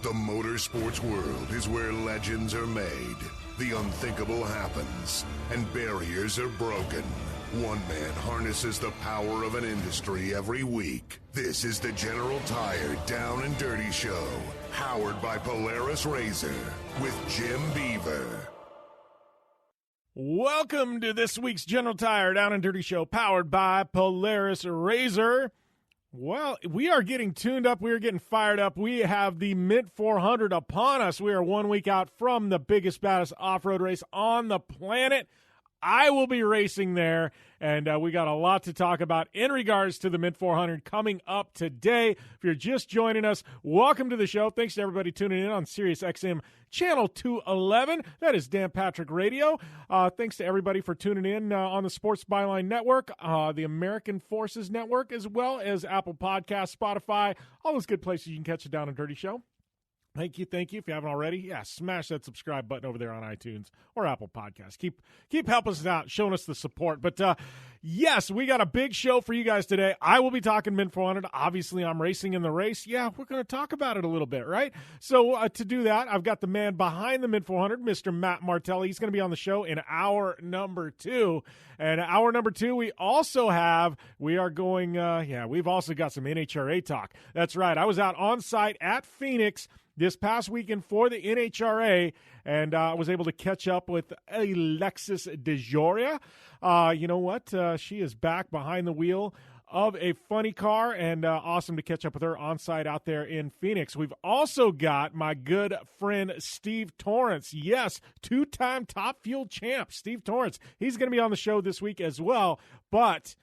The motorsports world is where legends are made, the unthinkable happens, and barriers are broken. One man harnesses the power of an industry every week. This is the General Tire Down and Dirty Show, powered by Polaris Razor, with Jim Beaver. Welcome to this week's General Tire Down and Dirty Show, powered by Polaris Razor. Well, we are getting tuned up. We are getting fired up. We have the Mint 400 upon us. We are 1 week out from the biggest, baddest off-road race on the planet. I will be racing there, and we got a lot to talk about in regards to the Mint 400 coming up today. If you're just joining us, welcome to the show. Thanks to everybody tuning in on Sirius XM Channel 211. That is Dan Patrick Radio. Thanks to everybody for tuning in on the Sports Byline Network, the American Forces Network, as well as Apple Podcasts, Spotify, all those good places you can catch a Down and Dirty Show. Thank you. If you haven't already, smash that subscribe button over there on iTunes or Apple Podcasts. Keep helping us out, showing us the support. But, yes, we got a big show for you guys today. I will be talking Mint 400. Obviously, I'm racing in the race. Yeah, we're going to talk about it a little bit, right? So, to do that, I've got the man behind the Mint 400, Mr. Matt Martelli. He's going to be on the show in hour number 2. And hour number 2, we've also got some NHRA talk. That's right. I was out on site at Phoenix this past weekend for the NHRA, and I was able to catch up with Alexis DeJoria. You know what? She is back behind the wheel of a funny car, and awesome to catch up with her on site out there in Phoenix. We've also got my good friend Steve Torrence. Yes, 2-time Top Fuel champ, Steve Torrence. He's going to be on the show this week as well. But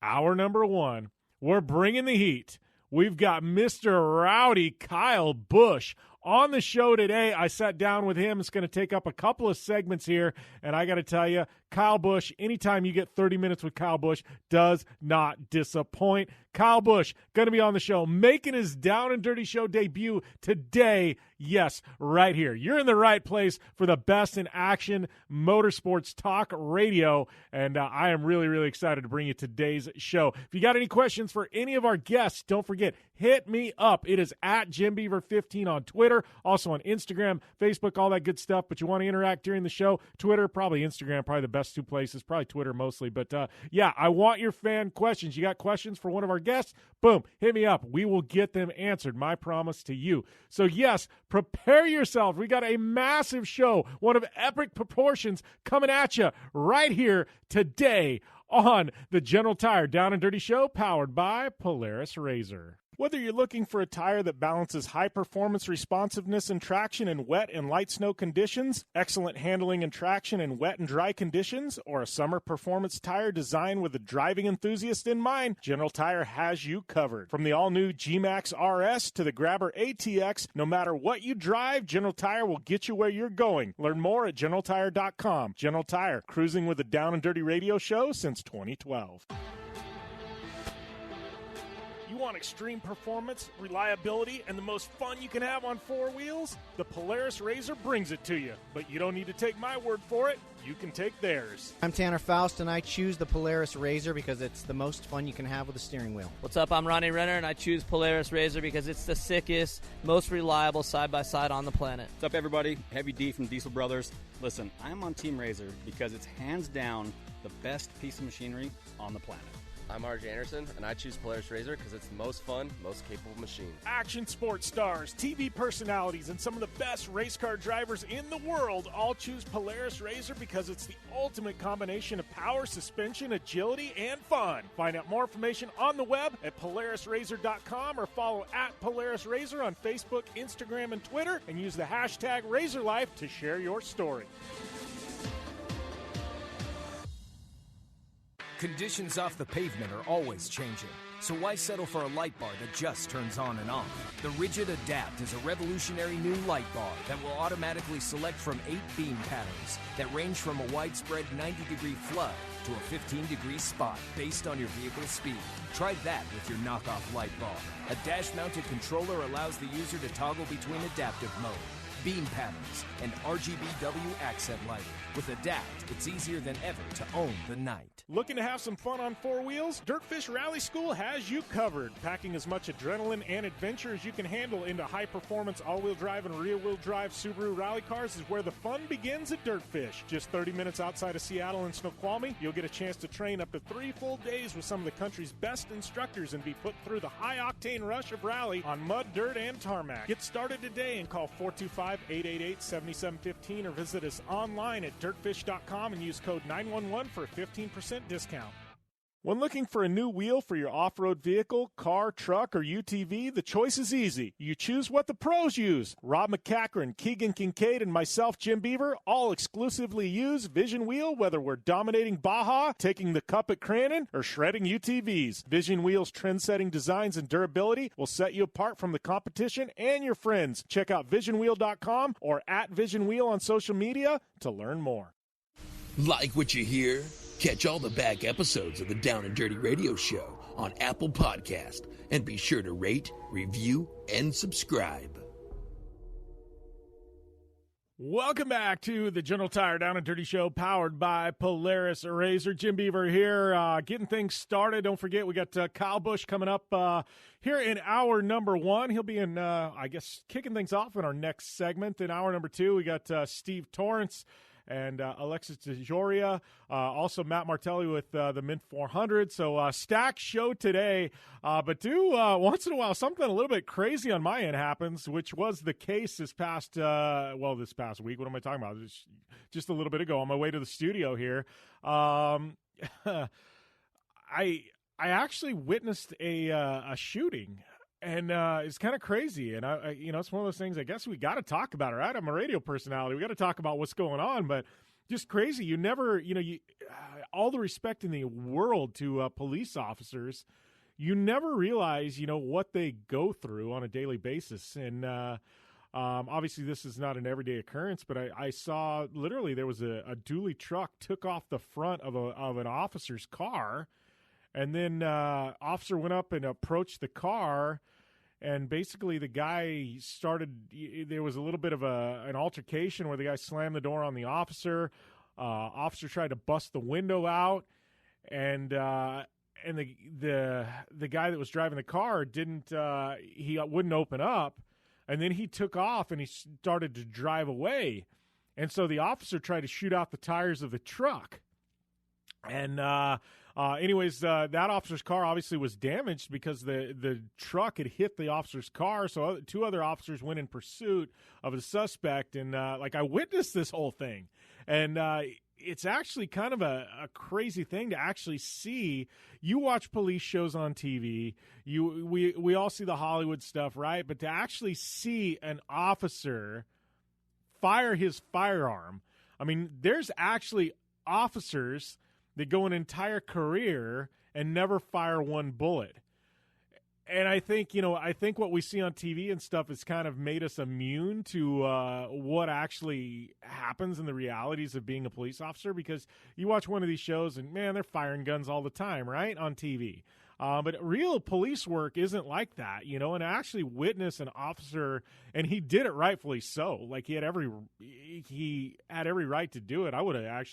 hour number 1, we're bringing the heat. We've got Mr. Rowdy Kyle Busch on the show today. I sat down with him. It's going to take up a couple of segments here, and I got to tell you, Kyle Busch, anytime you get 30 minutes with Kyle Busch, does not disappoint. Kyle Busch going to be on the show, making his Down and Dirty Show debut today. Yes, right here. You're in the right place for the best in action motorsports talk radio, and I am really, really excited to bring you today's show. If you got any questions for any of our guests, don't forget, hit me up. It is at JimBeaver15 on Twitter, also on Instagram, Facebook, all that good stuff. But you want to interact during the show, Twitter, probably Instagram, probably the best 2 places, probably Twitter mostly. But, I want your fan questions. You got questions for one of our guests? Boom, hit me up. We will get them answered, my promise to you. So, yes, prepare yourself. We got a massive show, one of epic proportions, coming at you right here today on the General Tire Down and Dirty Show, powered by Polaris Razor. Whether you're looking for a tire that balances high performance responsiveness and traction in wet and light snow conditions, excellent handling and traction in wet and dry conditions, or a summer performance tire designed with the driving enthusiast in mind, General Tire has you covered. From the all-new G-Max RS to the Grabber ATX, no matter what you drive, General Tire will get you where you're going. Learn more at GeneralTire.com. General Tire, cruising with the Down and Dirty Radio Show since 2012. You want extreme performance, reliability, and the most fun you can have on 4 wheels? The Polaris Razor brings it to you. But you don't need to take my word for it. You can take theirs. I'm Tanner Faust, and I choose the Polaris Razor because it's the most fun you can have with a steering wheel. What's up? I'm Ronnie Renner, and I choose Polaris Razor because it's the sickest, most reliable side-by-side on the planet. What's up, everybody? Heavy D from Diesel Brothers. Listen, I'm on Team Razor because it's hands down the best piece of machinery on the planet. I'm RJ Anderson, and I choose Polaris Razor because it's the most fun, most capable machine. Action sports stars, TV personalities, and some of the best race car drivers in the world all choose Polaris Razor because it's the ultimate combination of power, suspension, agility, and fun. Find out more information on the web at PolarisRazor.com or follow at Polaris Razor on Facebook, Instagram, and Twitter, and use the hashtag RazorLife to share your story. Conditions off the pavement are always changing, so why settle for a light bar that just turns on and off? The Rigid Adapt is a revolutionary new light bar that will automatically select from 8 beam patterns that range from a widespread 90-degree flood to a 15-degree spot based on your vehicle's speed. Try that with your knockoff light bar. A dash-mounted controller allows the user to toggle between adaptive mode. beam patterns, and RGBW accent lighting. With Adapt, it's easier than ever to own the night. Looking to have some fun on four wheels? Dirtfish Rally School has you covered. Packing as much adrenaline and adventure as you can handle into high-performance all-wheel drive and rear-wheel drive Subaru rally cars is where the fun begins at Dirtfish. Just 30 minutes outside of Seattle in Snoqualmie, you'll get a chance to train up to 3 full days with some of the country's best instructors and be put through the high-octane rush of rally on mud, dirt, and tarmac. Get started today and call 425-888-7715 or visit us online at dirtfish.com and use code 911 for a 15% discount. When looking for a new wheel for your off-road vehicle, car, truck, or UTV, the choice is easy. You choose what the pros use. Rob McCachran, Keegan Kincaid, and myself, Jim Beaver, all exclusively use Vision Wheel, whether we're dominating Baja, taking the cup at Crandon, or shredding UTVs. Vision Wheel's trend-setting designs and durability will set you apart from the competition and your friends. Check out visionwheel.com or at Vision Wheel on social media to learn more. Like what you hear? Catch all the back episodes of the Down and Dirty Radio Show on Apple Podcast, and be sure to rate, review, and subscribe. Welcome back to the General Tire Down and Dirty Show, powered by Polaris Razor. Jim Beaver here, getting things started. Don't forget, we got Kyle Busch coming up here in hour number 1. He'll be in, kicking things off in our next segment. In hour number 2, we got Steve Torrence and Alexis DeJoria, also Matt Martelli with the Mint 400. So stacked show today, but once in a while something a little bit crazy on my end happens, which was the case this past week. What am I talking about? Just a little bit ago on my way to the studio here. I actually witnessed a shooting. And it's kind of crazy, and it's one of those things. I guess we got to talk about it, right? I'm a radio personality. We got to talk about what's going on, but just crazy. You never, all the respect in the world to police officers, you never realize, what they go through on a daily basis. And obviously, this is not an everyday occurrence, but I saw literally there was a dually truck took off the front of an officer's car. And then officer went up and approached the car, and basically the guy there was a little bit of an altercation where the guy slammed the door on the officer. Officer tried to bust the window out, and the guy that was driving the car he wouldn't open up, and then he took off and he started to drive away. And so the officer tried to shoot out the tires of the truck. And anyways, that officer's car obviously was damaged because the truck had hit the officer's car. So 2 other officers went in pursuit of the suspect. And I witnessed this whole thing. And it's actually kind of a crazy thing to actually see. You watch police shows on TV. We all see the Hollywood stuff, right? But to actually see an officer fire his firearm, I mean, there's actually officers that go an entire career and never fire one bullet. And I think, what we see on TV and stuff has kind of made us immune to what actually happens in the realities of being a police officer, because you watch one of these shows and, man, they're firing guns all the time, right, on TV. But real police work isn't like that, and I actually witnessed an officer, and he did it rightfully so. Like, he had every right to do it. I wouldn't have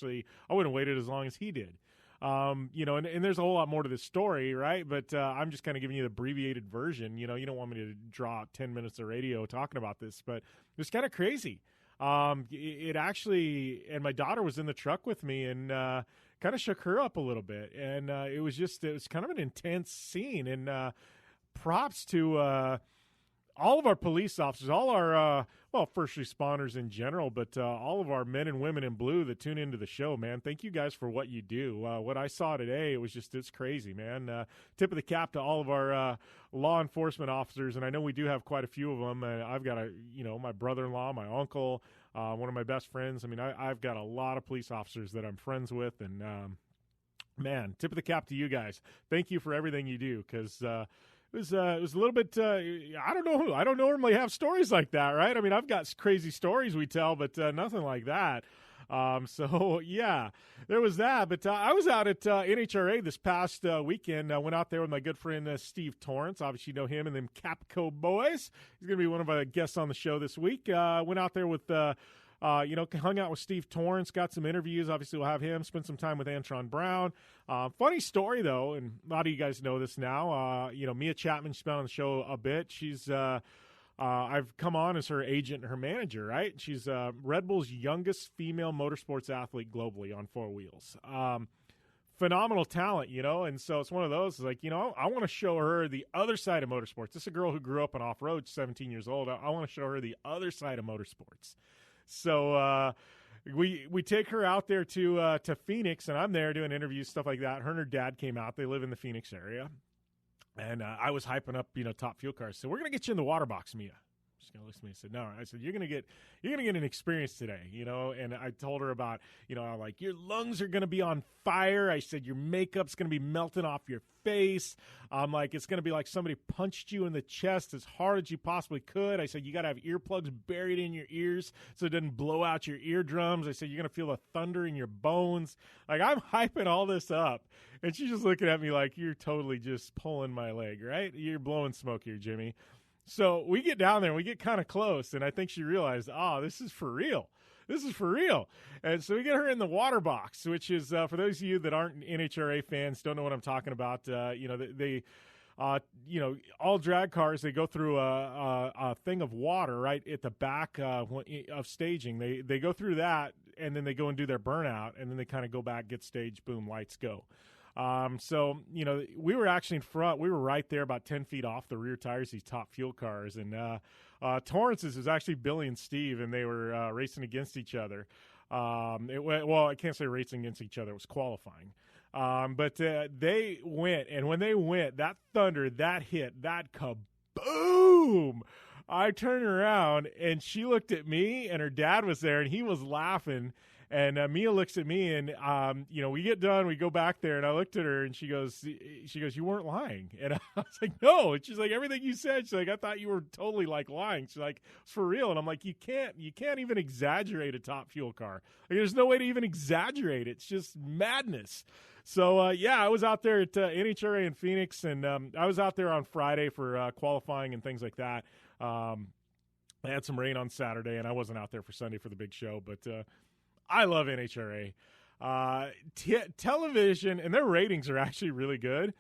waited as long as he did. And there's a whole lot more to this story, right? But I'm just kind of giving you the abbreviated version. You don't want me to draw 10 minutes of radio talking about this, but it's kind of crazy. It actually, and my daughter was in the truck with me, and kind of shook her up a little bit. And it was kind of an intense scene. And props to all of our police officers, all our first responders in general, but all of our men and women in blue that tune into the show, man. Thank you guys for what you do. What I saw today, it's crazy, man. Tip of the cap to all of our law enforcement officers, and I know we do have quite a few of them. I've got my brother-in-law, my uncle, one of my best friends. I mean, I've got a lot of police officers that I'm friends with, and man, tip of the cap to you guys. Thank you for everything you do, because it was a little bit, I don't know. I don't normally have stories like that, right? I mean, I've got crazy stories we tell, but nothing like that. So, yeah, there was that. But I was out at NHRA this past weekend. I went out there with my good friend Steve Torrence. Obviously, you know him and them Capco boys. He's going to be one of our guests on the show this week. Went out there with hung out with Steve Torrence, got some interviews. Obviously, we'll have him, spend some time with Antron Brown. Funny story, though, and a lot of you guys know this now. Mia Chapman, she's been on the show a bit. She's I've come on as her agent and her manager, right? She's Red Bull's youngest female motorsports athlete globally on four wheels. Phenomenal talent, and so it's one of those, like, I want to show her the other side of motorsports. This is a girl who grew up on off-road, 17 years old. I want to show her the other side of motorsports. So we take her out there to Phoenix, and I'm there doing interviews, stuff like that. Her and her dad came out. They live in the Phoenix area. And I was hyping up, top fuel cars. So we're going to get you in the water box, Mia. She's going to listen to me and said, no. I said, you're going to get an experience today, And I told her about, like, your lungs are going to be on fire. I said, your makeup's going to be melting off your face. I'm like, it's going to be like somebody punched you in the chest as hard as you possibly could. I said, you got to have earplugs buried in your ears so it doesn't blow out your eardrums. I said, you're going to feel the thunder in your bones. Like, I'm hyping all this up. And she's just looking at me like, you're totally just pulling my leg, right? You're blowing smoke here, Jimmy. So we get down there and we get kind of close. And I think she realized, this is for real. This is for real. And so we get her in the water box, which is, for those of you that aren't NHRA fans, don't know what I'm talking about, they all drag cars, they go through a thing of water right at the back of staging. They go through that, and then they go and do their burnout, and then they kind of go back, get staged, boom, lights go. So, we were actually in front. We were right there about 10 feet off the rear tires, these top fuel cars. And Torrance's was actually Billy and Steve, and they were racing against each other. I can't say racing against each other. It was qualifying. But they went, and when they went, that thunder, that hit, that kaboom! I turned around, and she looked at me, and her dad was there, and he was laughing. And Mia looks at me, and we get done, we go back there, and I looked at her, and she goes, you weren't lying. And I was like, no. And she's like, everything you said. She's like, I thought you were totally like lying. She's like, it's for real. And I'm like, you can't even exaggerate a top fuel car. Like, there's no way to even exaggerate it. It's just madness. So I was out there at NHRA in Phoenix, and I was out there on Friday for qualifying and things like that. I had some rain on Saturday, and I wasn't out there for Sunday for the big show, but I love NHRA. Television, and their ratings are actually really good.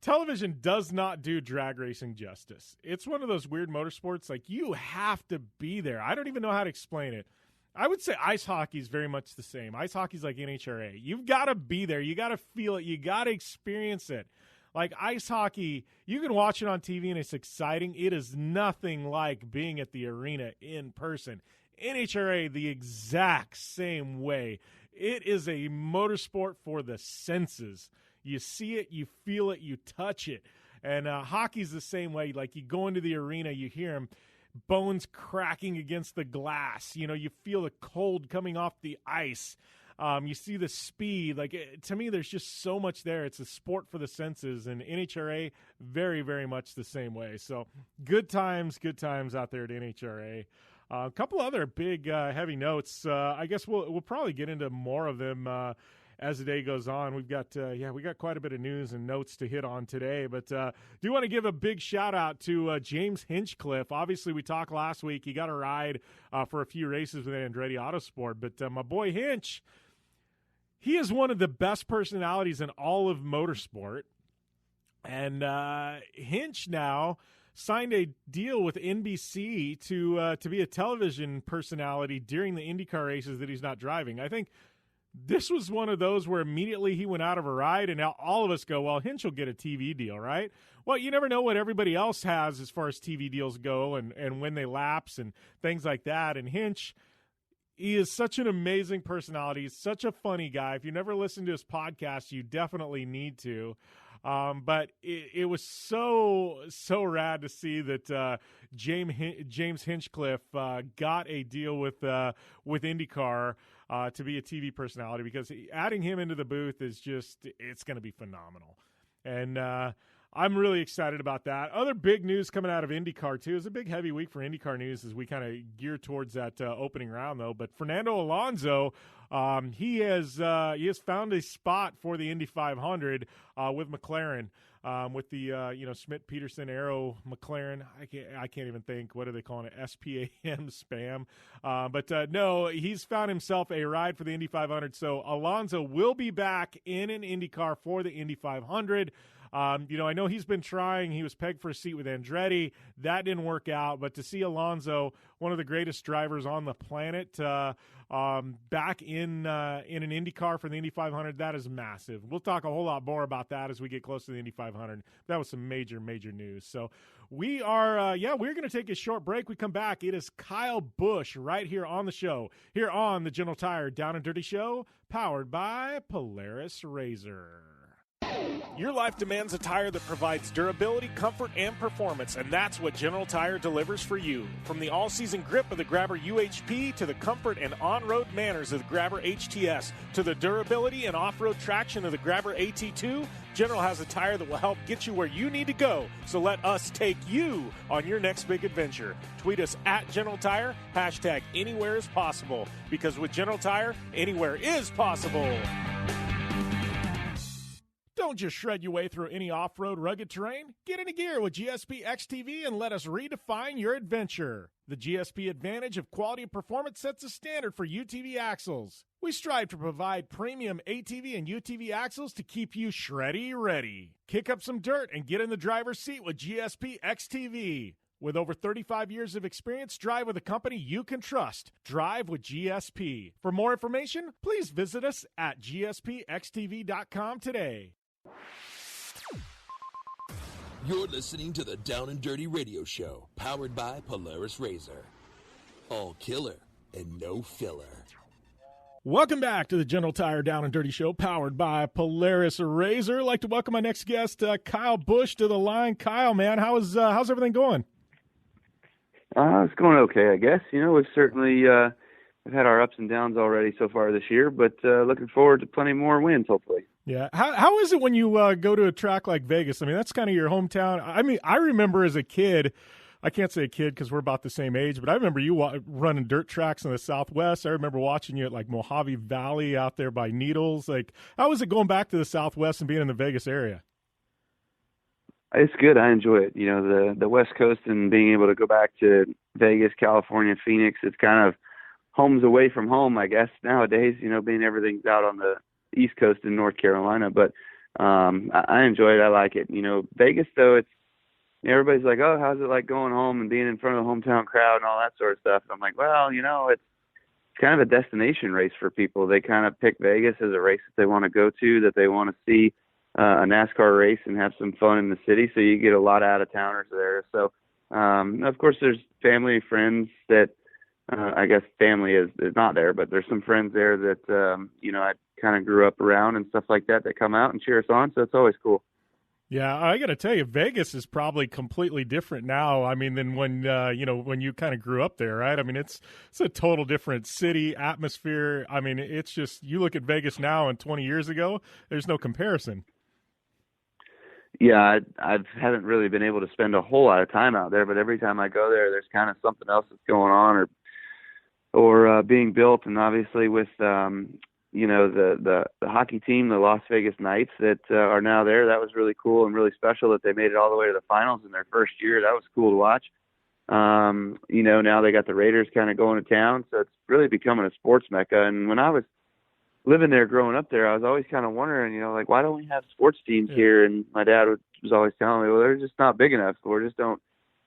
Television does not do drag racing justice. It's one of those weird motorsports, like, you have to be there. I don't even know how to explain it. I would say ice hockey is very much the same. Ice hockey is like NHRA. You've got to be there. You got to feel it. You got to experience it. Like, ice hockey, you can watch it on TV, and it's exciting. It is nothing like being at the arena in person. NHRA, the exact same way. It is a motorsport for the senses. You see it, you feel it, you touch it. And hockey's the same way. Like, you go into the arena, you hear them, bones cracking against the glass. You feel the cold coming off the ice. You see the speed. Like, to me, there's just so much there. It's a sport for the senses, and NHRA, very, very much the same way. So good times out there at NHRA. A couple other big, heavy notes. I guess we'll probably get into more of them as the day goes on. We've got we got quite a bit of news and notes to hit on today. But do want to give a big shout out to James Hinchcliffe. Obviously, we talked last week. He got a ride for a few races with Andretti Autosport. But my boy Hinch, he is one of the best personalities in all of motorsport. And Hinch now signed a deal with NBC to be a television personality during the IndyCar races that he's not driving. I think this was one of those where immediately he went out of a ride, and now all of us go, well, Hinch will get a TV deal, right? Well, you never know what everybody else has as far as TV deals go and when they lapse and things like that. And Hinch, he is such an amazing personality. He's such a funny guy. If you never listened to his podcast, you definitely need to. But it was so rad to see that James Hinchcliffe got a deal with IndyCar to be a TV personality, because adding him into the booth is just, it's going to be phenomenal. And I'm really excited about that. Other big news coming out of IndyCar, too. It's a big, heavy week for IndyCar news as we kind of gear towards that opening round, though. But Fernando Alonso, he has found a spot for the Indy 500 with McLaren. With the Schmidt Peterson Arrow McLaren, I can't even think, what are they calling it, SPAM spam, but no, he's found himself a ride for the Indy 500. So Alonso will be back in an IndyCar for the Indy 500. I know he's been trying. He was pegged for a seat with Andretti. That didn't work out. But to see Alonso, one of the greatest drivers on the planet, back in an IndyCar for the Indy 500, that is massive. We'll talk a whole lot more about that as we get close to the Indy 500. That was some major, major news. So we are, we're going to take a short break. We come back. It is Kyle Busch right here on the show, here on the General Tire Down and Dirty Show, powered by Polaris RZR. Your life demands a tire that provides durability, comfort, and performance, and that's what General Tire delivers for you. From the all-season grip of the Grabber UHP to the comfort and on-road manners of the Grabber HTS to the durability and off-road traction of the Grabber AT2, General has a tire that will help get you where you need to go. So let us take you on your next big adventure. Tweet us at General Tire, hashtag anywhere is possible, because with General Tire, anywhere is possible. Don't just shred your way through any off-road rugged terrain. Get into gear with GSP XTV and let us redefine your adventure. The GSP advantage of quality and performance sets a standard for UTV axles. We strive to provide premium ATV and UTV axles to keep you shreddy ready. Kick up some dirt and get in the driver's seat with GSP XTV. With over 35 years of experience, drive with a company you can trust. Drive with GSP. For more information, please visit us at gspxtv.com today. You're listening to the Down and Dirty Radio Show, powered by Polaris RZR. All killer and no filler. Welcome back to the General Tire Down and Dirty Show, powered by Polaris RZR. I'd like to welcome my next guest, Kyle Busch, to the line. Kyle, man, how's everything going? It's going okay, I guess. We've certainly we've had our ups and downs already so far this year, but looking forward to plenty more wins, hopefully. Yeah. How is it when you go to a track like Vegas? I mean, that's kind of your hometown. I mean, I remember as a kid, I can't say a kid because we're about the same age, but I remember you running dirt tracks in the Southwest. I remember watching you at like Mojave Valley out there by Needles. Like, how is it going back to the Southwest and being in the Vegas area? It's good. I enjoy it. The West Coast and being able to go back to Vegas, California, Phoenix, it's kind of home's away from home, I guess, nowadays, being everything's out on the East Coast in North Carolina. But I enjoy it. I like it. Vegas, though, it's everybody's like, oh, how's it like going home and being in front of the hometown crowd and all that sort of stuff? And I'm like, well, it's kind of a destination race for people. They kind of pick Vegas as a race that they want to go to, that they want to see a NASCAR race and have some fun in the city. So you get a lot of out-of-towners there. So, of course, there's family, friends that I guess family is not there, but there's some friends there that, I kind of grew up around and stuff like that come out and cheer us on. So it's always cool. Yeah, I got to tell you, Vegas is probably completely different now. I mean, than when when you kind of grew up there, right? I mean, it's a total different city atmosphere. I mean, it's just you look at Vegas now and 20 years ago, there's no comparison. Yeah, I haven't really been able to spend a whole lot of time out there, but every time I go there, there's kind of something else that's going on or being built, and obviously with the hockey team, the Las Vegas Knights that are now there. That was really cool and really special that they made it all the way to the finals in their first year. That was cool to watch. Now they got the Raiders kind of going to town, so it's really becoming a sports mecca. And when I was living there, growing up there, I was always kind of wondering, why don't we have sports teams here? And my dad was always telling me, well, they're just not big enough. Or just don't,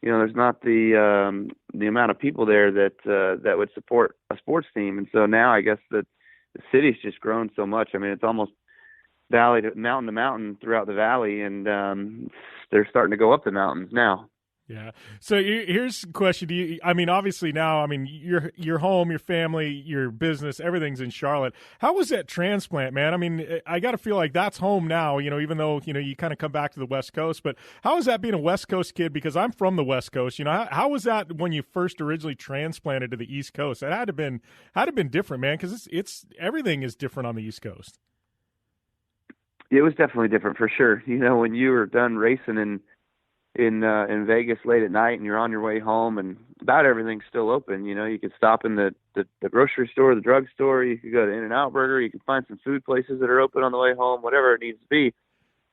there's not the amount of people there that would support a sports team. And so now I guess that the city's just grown so much. I mean, it's almost valley to mountain throughout the valley, and they're starting to go up the mountains now. Yeah. So here's a question. Obviously now, your home, your family, your business, everything's in Charlotte. How was that transplant, man? I mean, I got to feel like that's home now, even though, you kind of come back to the West Coast. But how was that being a West Coast kid? Because I'm from the West Coast. How was that when you first originally transplanted to the East Coast? That had to been different, man, because it's everything is different on the East Coast. It was definitely different for sure. When you were done racing in Vegas late at night and you're on your way home and about everything's still open, you could stop in the grocery store, the drugstore, you could go to In-N-Out Burger, you can find some food places that are open on the way home, whatever it needs to be.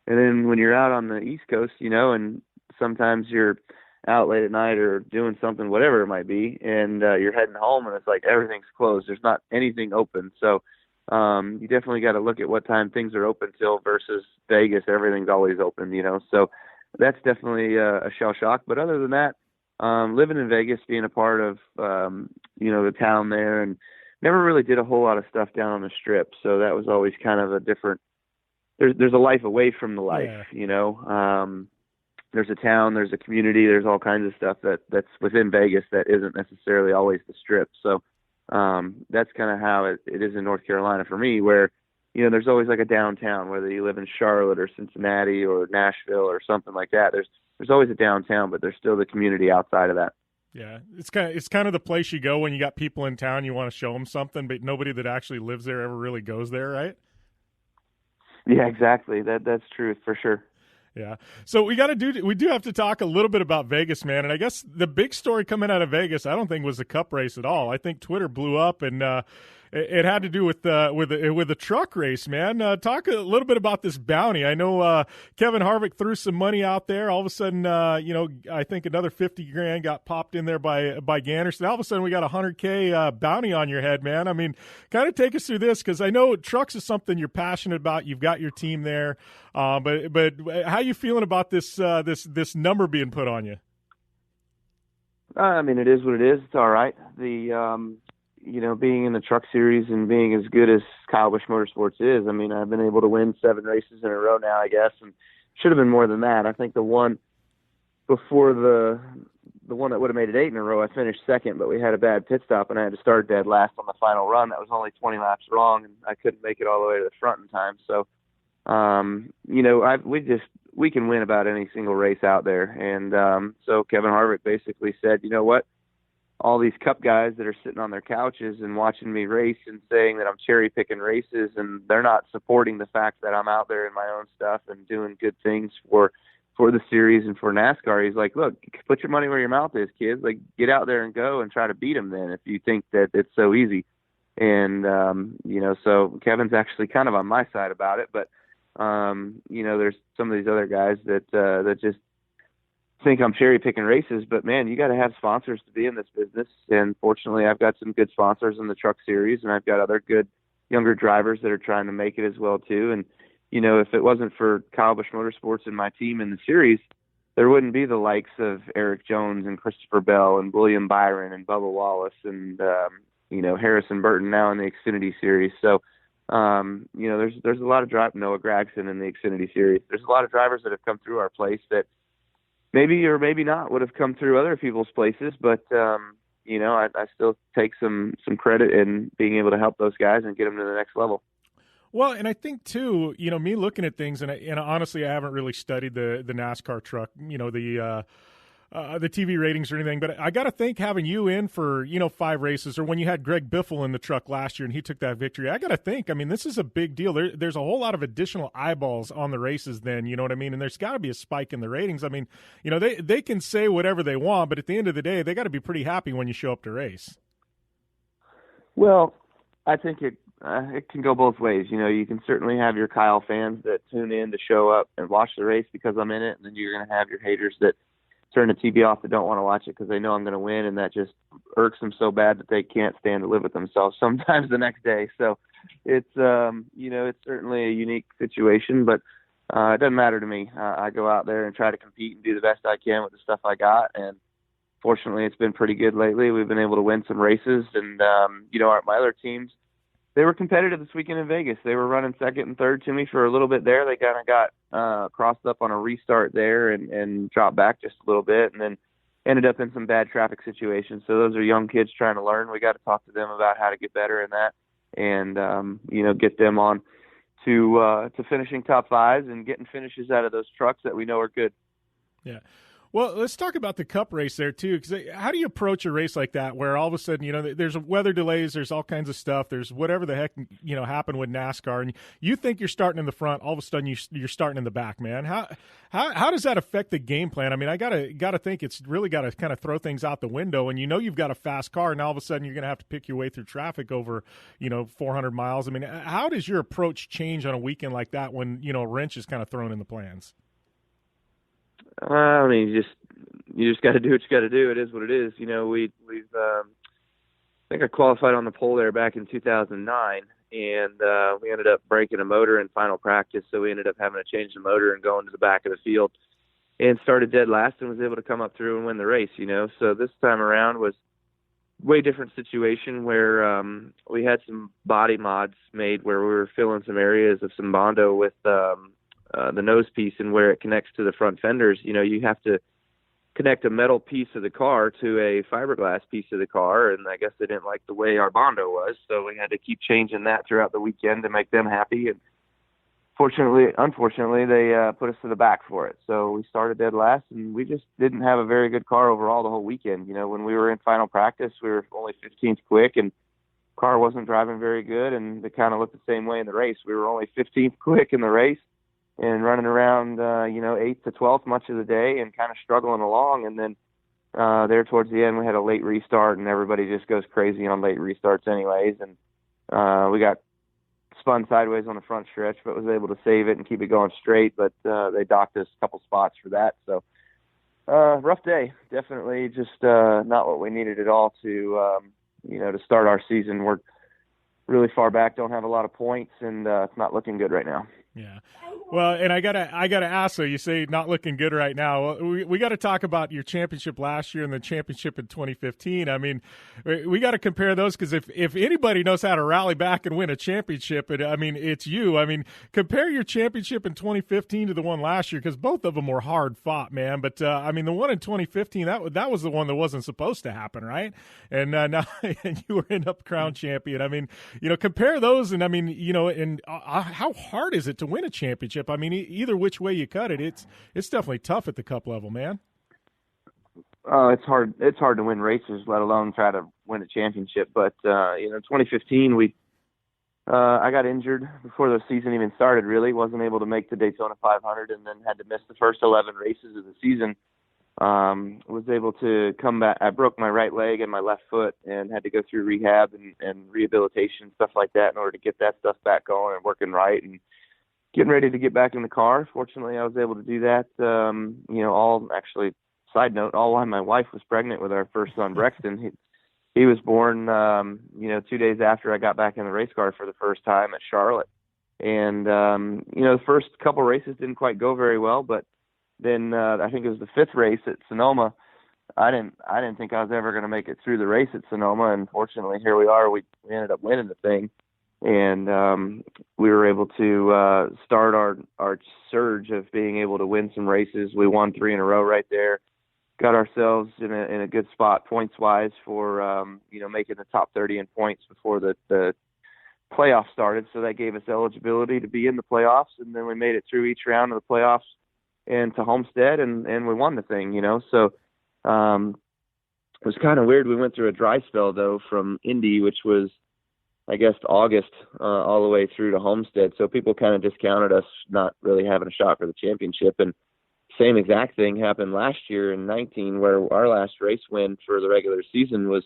And then when you're out on the East Coast, and sometimes you're out late at night or doing something, whatever it might be, and you're heading home and it's like everything's closed. There's not anything open. So you definitely got to look at what time things are open till versus Vegas. Everything's always open, So that's definitely a shell shock. But other than that, living in Vegas, being a part of, the town there, and never really did a whole lot of stuff down on the Strip. So that was always kind of a different, there's a life away from the life, there's a town, there's a community, there's all kinds of stuff that's within Vegas that isn't necessarily always the Strip. So that's kind of how it is in North Carolina for me, where, there's always like a downtown, whether you live in Charlotte or Cincinnati or Nashville or something like that. There's always a downtown, but there's still the community outside of that. Yeah, it's kind of the place you go when you got people in town, you want to show them something, but nobody that actually lives there ever really goes there, right? Yeah, exactly. That's true for sure. Yeah. So we do have to talk a little bit about Vegas, man. And I guess the big story coming out of Vegas, I don't think was the Cup race at all. I think Twitter blew up, and it had to do with the truck race, man. Talk a little bit about this bounty. I know Kevin Harvick threw some money out there. All of a sudden, I think another $50,000 got popped in there by Ganderson. All of a sudden, we got a $100,000 bounty on your head, man. I mean, kind of take us through this, because I know trucks is something you're passionate about. You've got your team there, but how you feeling about this number being put on you? I mean, it is what it is. It's all right. Being in the truck series and being as good as Kyle Busch Motorsports is, I mean, I've been able to win 7 races in a row now, I guess, and should have been more than that. I think the one before the one that would have made it 8 in a row, I finished second, but we had a bad pit stop and I had to start dead last on the final run. That was only 20 laps wrong, and I couldn't make it all the way to the front in time. So, we can win about any single race out there. And so Kevin Harvick basically said, you know what? All these Cup guys that are sitting on their couches and watching me race and saying that I'm cherry picking races, and they're not supporting the fact that I'm out there in my own stuff and doing good things for the series and for NASCAR. He's like, look, put your money where your mouth is, kids. Like, get out there and go and try to beat them then if you think that it's so easy. And, so Kevin's actually kind of on my side about it, but, there's some of these other guys that just think I'm cherry picking races, but man, you got to have sponsors to be in this business. And fortunately, I've got some good sponsors in the truck series, and I've got other good younger drivers that are trying to make it as well too. And if it wasn't for Kyle Busch Motorsports and my team in the series, there wouldn't be the likes of Eric Jones and Christopher Bell and William Byron and Bubba Wallace and Harrison Burton now in the Xfinity series. So there's a lot of Noah Gragson in the Xfinity series. There's a lot of drivers that have come through our place that maybe or maybe not would have come through other people's places, but I still take some credit in being able to help those guys and get them to the next level. Well, and I think too, me looking at things, and honestly, I haven't really studied the NASCAR truck, the TV ratings or anything, but I got to think having you in for 5 races, or when you had Greg Biffle in the truck last year and he took that victory, I got to think, I mean, this is a big deal. There's a whole lot of additional eyeballs on the races then, you know what I mean? And there's got to be a spike in the ratings. I mean, they can say whatever they want, but at the end of the day, they got to be pretty happy when you show up to race. Well, I think it can go both ways. You can certainly have your Kyle fans that tune in to show up and watch the race because I'm in it, and then you're going to have your haters that turn the TV off that don't want to watch it because they know I'm going to win, and that just irks them so bad that they can't stand to live with themselves sometimes the next day. So it's it's certainly a unique situation, but it doesn't matter to me. I go out there and try to compete and do the best I can with the stuff I got, and fortunately it's been pretty good lately. We've been able to win some races, and my other teams, they were competitive this weekend in Vegas. They were running second and third to me for a little bit there. They kind of got crossed up on a restart there and dropped back just a little bit, and then ended up in some bad traffic situations. So those are young kids trying to learn. We got to talk to them about how to get better in that, and get them on to finishing top 5s and getting finishes out of those trucks that we know are good. Yeah. Well, let's talk about the Cup race there, too, because how do you approach a race like that where all of a sudden, there's weather delays, there's all kinds of stuff, there's whatever the heck, happened with NASCAR, and you think you're starting in the front, all of a sudden you're starting in the back, man. How does that affect the game plan? I mean, I gotta think it's really got to kind of throw things out the window, and you've got a fast car, and all of a sudden you're going to have to pick your way through traffic over, 400 miles. I mean, how does your approach change on a weekend like that when, a wrench is kind of thrown in the plans? I mean, you just got to do what you got to do. It is what it is. We've I think I qualified on the pole there back in 2009, and we ended up breaking a motor in final practice, so we ended up having to change the motor and go into the back of the field, and started dead last and was able to come up through and win the race. So this time around was way different situation where we had some body mods made where we were filling some areas of some Bondo with the nose piece and where it connects to the front fenders. You have to connect a metal piece of the car to a fiberglass piece of the car, and I guess they didn't like the way our Bondo was, so we had to keep changing that throughout the weekend to make them happy. And unfortunately, they put us to the back for it. So we started dead last, and we just didn't have a very good car overall the whole weekend. When we were in final practice, we were only 15th quick, and car wasn't driving very good, and it kind of looked the same way in the race. We were only 15th quick in the race, and running around, 8th to 12th much of the day and kind of struggling along. And then there towards the end, we had a late restart, and everybody just goes crazy on late restarts anyways. And we got spun sideways on the front stretch, but was able to save it and keep it going straight. But they docked us a couple spots for that. So rough day, definitely just not what we needed at all to start our season. We're really far back, don't have a lot of points, and it's not looking good right now. Yeah. Well, and I gotta ask, so you say not looking good right now. We got to talk about your championship last year and the championship in 2015. I mean, we got to compare those, because if anybody knows how to rally back and win a championship, it's you. I mean, compare your championship in 2015 to the one last year, because both of them were hard fought, man. But the one in 2015, that was the one that wasn't supposed to happen, right? And now and you end up crowned champion. I mean, compare those, and how hard is it to win a championship? I mean, either which way you cut it, it's definitely tough at the Cup level, man. It's hard. It's hard to win races, let alone try to win a championship. But 2015, I got injured before the season even started. Really, wasn't able to make the Daytona 500, and then had to miss the first 11 races of the season. Was able to come back. I broke my right leg and my left foot, and had to go through rehab and rehabilitation, stuff like that, in order to get that stuff back going and working right and getting ready to get back in the car. Fortunately, I was able to do that. Side note, all while my wife was pregnant with our first son, Brexton. He was born, 2 days after I got back in the race car for the first time at Charlotte. And, the first couple races didn't quite go very well, but then I think it was the fifth race at Sonoma. I didn't think I was ever going to make it through the race at Sonoma, and fortunately, here we are. We ended up winning the thing. And we were able to start our surge of being able to win some races. We won 3 in a row right there. Got ourselves in a good spot points-wise for, making the top 30 in points before the playoffs started. So that gave us eligibility to be in the playoffs. And then we made it through each round of the playoffs and to Homestead, and we won the thing, So it was kind of weird. We went through a dry spell, though, from Indy, which was, I guess, August all the way through to Homestead. So people kind of discounted us not really having a shot for the championship. And same exact thing happened last year in 19, where our last race win for the regular season was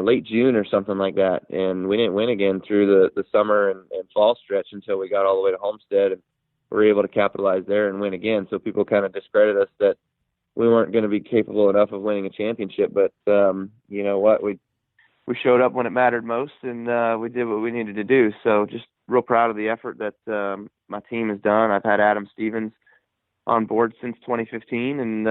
late June or something like that. And we didn't win again through the summer and fall stretch until we got all the way to Homestead, and we were able to capitalize there and win again. So people kind of discredit us that we weren't going to be capable enough of winning a championship. But you know what? We showed up when it mattered most, and we did what we needed to do. So just real proud of the effort that my team has done. I've had Adam Stevens on board since 2015, and,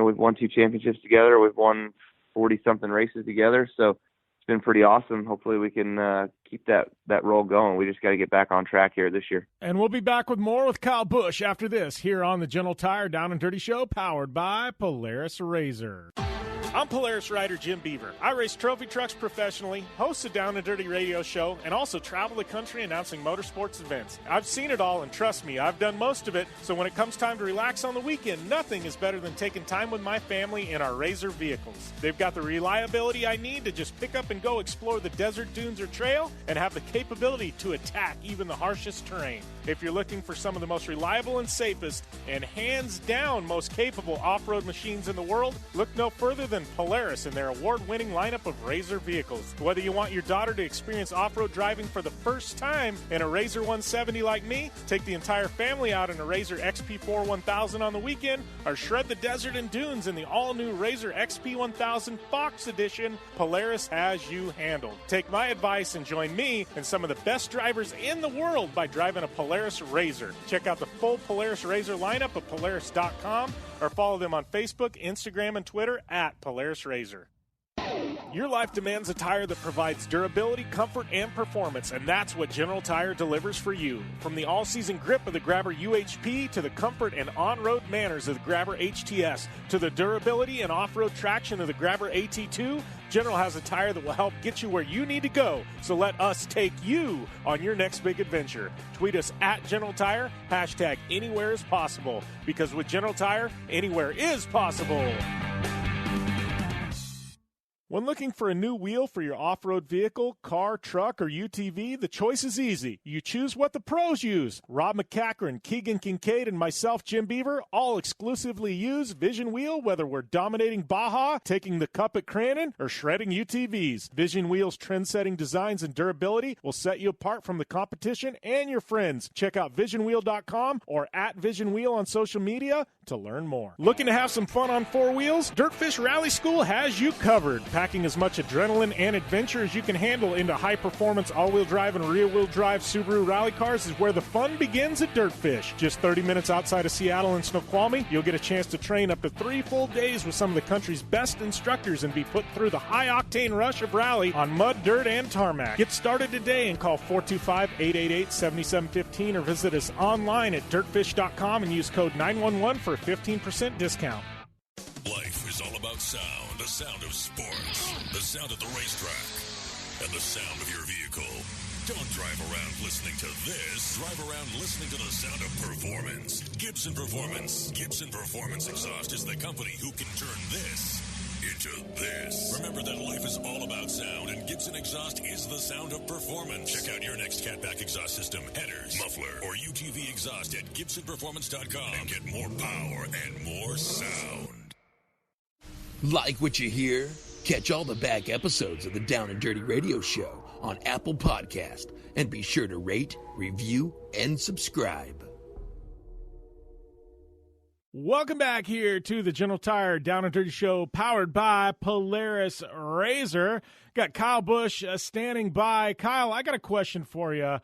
we've won 2 championships together. We've won 40-something races together, so it's been pretty awesome. Hopefully we can keep that roll going. We just got to get back on track here this year. And we'll be back with more with Kyle Busch after this here on the General Tire Down and Dirty Show, powered by Polaris Razor. I'm Polaris rider Jim Beaver. I race trophy trucks professionally, host a Down and Dirty radio show, and also travel the country announcing motorsports events. I've seen it all, and trust me, I've done most of it, so when it comes time to relax on the weekend, nothing is better than taking time with my family in our Razor vehicles. They've got the reliability I need to just pick up and go explore the desert, dunes, or trail, and have the capability to attack even the harshest terrain. If you're looking for some of the most reliable and safest, and hands down most capable off-road machines in the world, look no further than Polaris and their award-winning lineup of Razor vehicles. Whether you want your daughter to experience off-road driving for the first time in a Razor 170 like me, take the entire family out in a Razor XP4 1000 on the weekend, or shred the desert and dunes in the all-new Razor XP 1000 Fox Edition, Polaris has you handled. Take my advice and join me and some of the best drivers in the world by driving a Polaris Razor. Check out the full Polaris Razor lineup at Polaris.com or follow them on Facebook, Instagram, and Twitter at Polaris Razor. Your life demands a tire that provides durability, comfort, and performance, and that's what General Tire delivers for you. From the all-season grip of the Grabber UHP to the comfort and on-road manners of the Grabber HTS to the durability and off-road traction of the Grabber AT2, General has a tire that will help get you where you need to go. So let us take you on your next big adventure. Tweet us at General Tire, hashtag anywhere is possible, because with General Tire, anywhere is possible. When looking for a new wheel for your off-road vehicle, car, truck, or UTV, the choice is easy. You choose what the pros use. Rob McCachran, Keegan Kincaid, and myself, Jim Beaver, all exclusively use Vision Wheel, whether we're dominating Baja, taking the cup at Crandon, or shredding UTVs. Vision Wheel's trend-setting designs and durability will set you apart from the competition and your friends. Check out visionwheel.com or at Vision Wheel on social media to learn more. Looking to have some fun on four wheels? Dirtfish Rally School has you covered. Packing as much adrenaline and adventure as you can handle into high-performance all-wheel drive and rear-wheel drive Subaru rally cars is where the fun begins at Dirtfish. Just 30 minutes outside of Seattle in Snoqualmie, you'll get a chance to train up to 3 full days with some of the country's best instructors and be put through the high-octane rush of rally on mud, dirt, and tarmac. Get started today and call 425-888-7715 or visit us online at dirtfish.com and use code 911 for a 15% discount. Life is all about sound, the sound of sports, the sound at the racetrack, and the sound of your vehicle. Don't drive around listening to this. Drive around listening to the sound of performance. Gibson Performance. Gibson Performance Exhaust is the company who can turn this into this. Remember that life is all about sound, and Gibson Exhaust is the sound of performance. Check out your next catback exhaust system, headers, muffler, or UTV exhaust at GibsonPerformance.com and get more power and more sound. Like what you hear? Catch all the back episodes of the Down and Dirty Radio Show on Apple Podcast, and be sure to rate, review, and subscribe. Welcome back here to the General Tire Down and Dirty Show, powered by Polaris Razor. Got Kyle Busch standing by. Kyle, I got a question for you.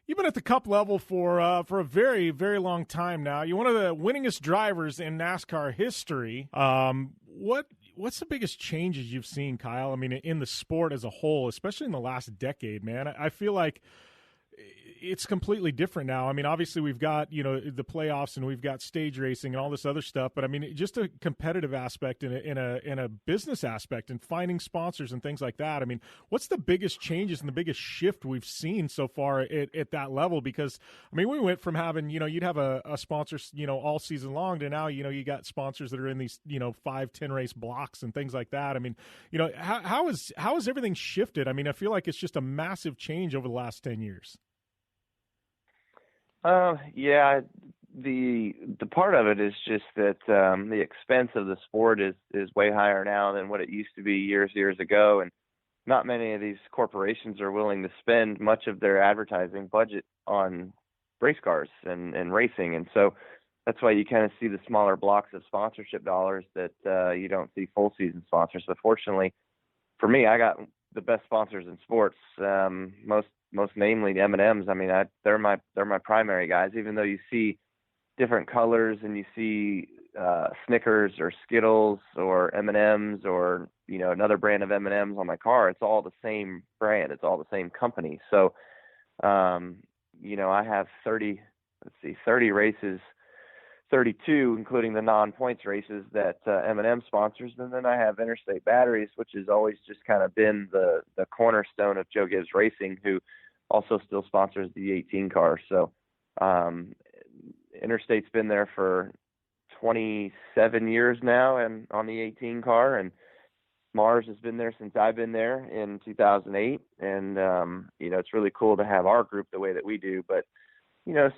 You've been at the Cup level for a very, very long time now. You're one of the winningest drivers in NASCAR history. What's the biggest changes you've seen, Kyle? I mean, in the sport as a whole, especially in the last decade, man. I feel like it's completely different now. I mean, obviously we've got, the playoffs and we've got stage racing and all this other stuff, but I mean, just a competitive aspect in a business aspect and finding sponsors and things like that. I mean, what's the biggest changes and the biggest shift we've seen so far at that level? Because I mean, we went from having, you'd have a sponsor, all season long to now, you got sponsors that are in these, 5-10 race blocks and things like that. I mean, how has everything shifted? I mean, I feel like it's just a massive change over the last 10 years. Yeah, the part of it is just that the expense of the sport is way higher now than what it used to be years ago, and not many of these corporations are willing to spend much of their advertising budget on race cars and racing, and so that's why you kind of see the smaller blocks of sponsorship dollars that you don't see full season sponsors. But fortunately for me, I got the best sponsors in sports, most namely the M&Ms. I mean, they're my primary guys, even though you see different colors and you see Snickers or Skittles or M&Ms or, another brand of M&Ms on my car. It's all the same brand. It's all the same company. So, I have 30 races 32, including the non-points races that M&M sponsors. And then I have Interstate Batteries, which has always just kind of been the cornerstone of Joe Gibbs Racing, who also still sponsors the 18 car. So Interstate's been there for 27 years now and on the 18 car, and Mars has been there since I've been there in 2008. And, it's really cool to have our group the way that we do. But,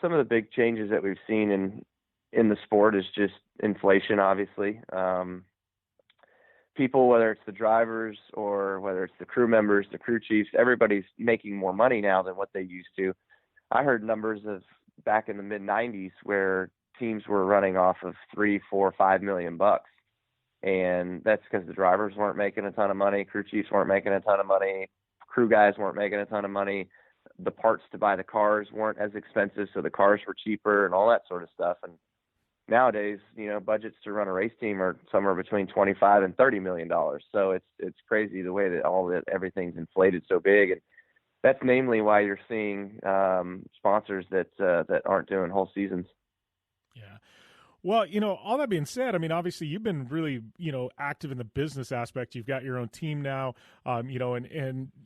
some of the big changes that we've seen in the sport is just inflation, obviously. People, whether it's the drivers or whether it's the crew members, the crew chiefs, everybody's making more money now than what they used to. I heard numbers of back in the mid 90s where teams were running off of $3, $4, $5 million bucks. And that's because the drivers weren't making a ton of money. Crew chiefs weren't making a ton of money. Crew guys weren't making a ton of money. The parts to buy the cars weren't as expensive, so the cars were cheaper and all that sort of stuff. And nowadays, budgets to run a race team are somewhere between $25 and $30 million. So it's crazy the way that everything's inflated so big. And that's namely why you're seeing sponsors that aren't doing whole seasons. Yeah. Well, all that being said, I mean, obviously you've been really, active in the business aspect. You've got your own team now, and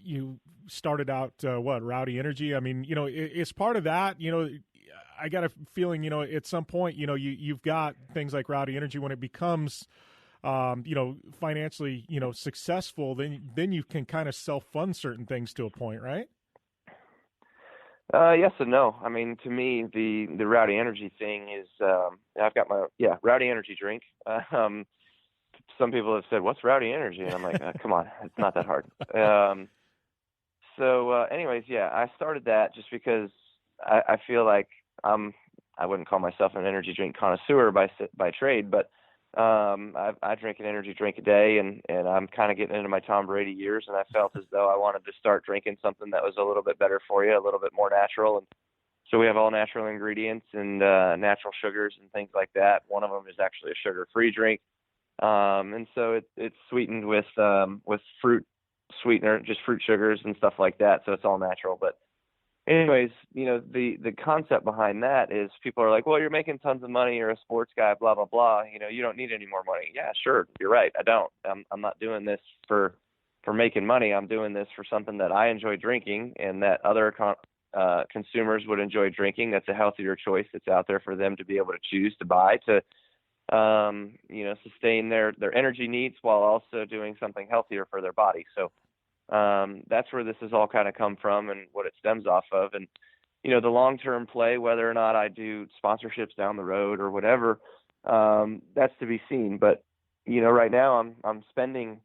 you started out, Rowdy Energy. I mean, it's part of that, I got a feeling, at some point, you've got things like Rowdy Energy when it becomes, financially, successful, then you can kind of self-fund certain things to a point, right? Yes and no. I mean, to me, the Rowdy Energy thing is, I've got my Rowdy Energy drink. Some people have said, "What's Rowdy Energy?" And I'm like, come on, it's not that hard. Anyways, I started that just because I feel like I wouldn't call myself an energy drink connoisseur by trade, but I drink an energy drink a day, and I'm kind of getting into my Tom Brady years, and I felt as though I wanted to start drinking something that was a little bit better for you, a little bit more natural. And so we have all natural ingredients and natural sugars and things like that. One of them is actually a sugar-free drink, and so it's sweetened with fruit sweetener, just fruit sugars and stuff like that. So it's all natural, but anyways, the concept behind that is people are like, well, you're making tons of money. You're a sports guy, blah, blah, blah. You don't need any more money. Yeah, sure. You're right. I don't. I'm not doing this for making money. I'm doing this for something that I enjoy drinking and that other consumers would enjoy drinking. That's a healthier choice that's out there for them to be able to choose to buy to, sustain their energy needs while also doing something healthier for their body. So, that's where this has all kind of come from and what it stems off of. And, the long-term play, whether or not I do sponsorships down the road or whatever, that's to be seen. But, right now I'm spending,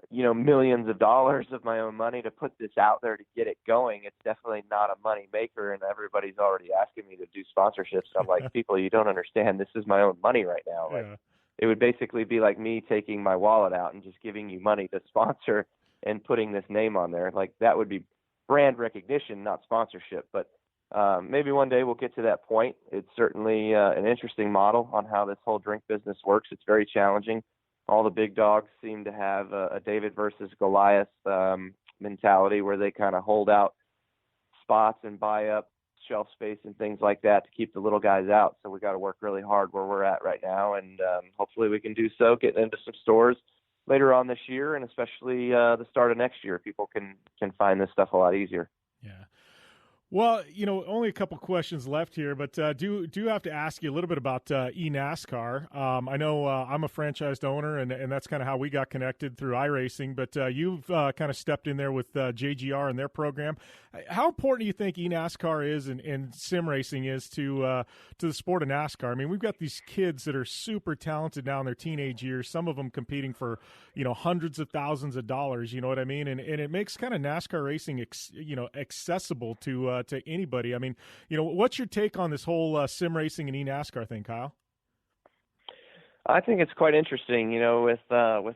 millions of dollars of my own money to put this out there to get it going. It's definitely not a money maker, and everybody's already asking me to do sponsorships. I'm like, people, you don't understand. This is my own money right now. Yeah. Like, it would basically be like me taking my wallet out and just giving you money to sponsor and putting this name on there. Like, that would be brand recognition, not sponsorship. But maybe one day we'll get to that point. It's certainly an interesting model on how this whole drink business works. It's very challenging. All the big dogs seem to have a David versus Goliath mentality where they kind of hold out spots and buy up shelf space and things like that to keep the little guys out. So we got to work really hard where we're at right now, and hopefully we can do so, get into some stores later on this year, and especially the start of next year. People can find this stuff a lot easier. Yeah. Well, only a couple questions left here, but do have to ask you a little bit about eNASCAR. I know I'm a franchised owner, and that's kind of how we got connected through iRacing, but you've kind of stepped in there with JGR and their program. How important do you think eNASCAR is and sim racing is to the sport of NASCAR? I mean, we've got these kids that are super talented now in their teenage years, some of them competing for, hundreds of thousands of dollars, you know what I mean? And it makes kind of NASCAR racing, accessible to anybody. I mean, what's your take on this whole sim racing and eNASCAR thing, Kyle? I think it's quite interesting, with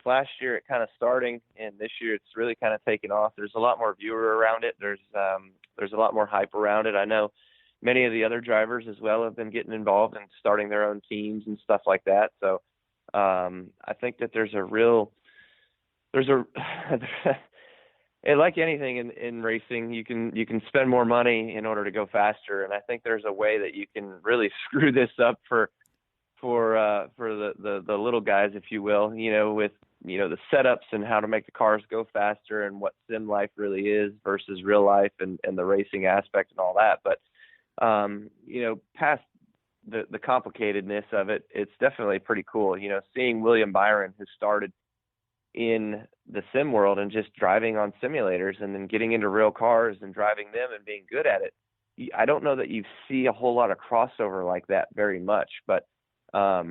last year it kind of starting, and this year it's really kind of taken off. There's a lot more viewer around it. There's a lot more hype around it. I know many of the other drivers as well have been getting involved and starting their own teams and stuff like that. So I think that like anything in racing, you can spend more money in order to go faster, and I think there's a way that you can really screw this up for the little guys, if you will, with the setups and how to make the cars go faster and what sim life really is versus real life and the racing aspect and all that. But past the complicatedness of it, it's definitely pretty cool. Seeing William Byron, who started in the sim world and just driving on simulators and then getting into real cars and driving them and being good at it. I don't know that you see a whole lot of crossover like that very much, but I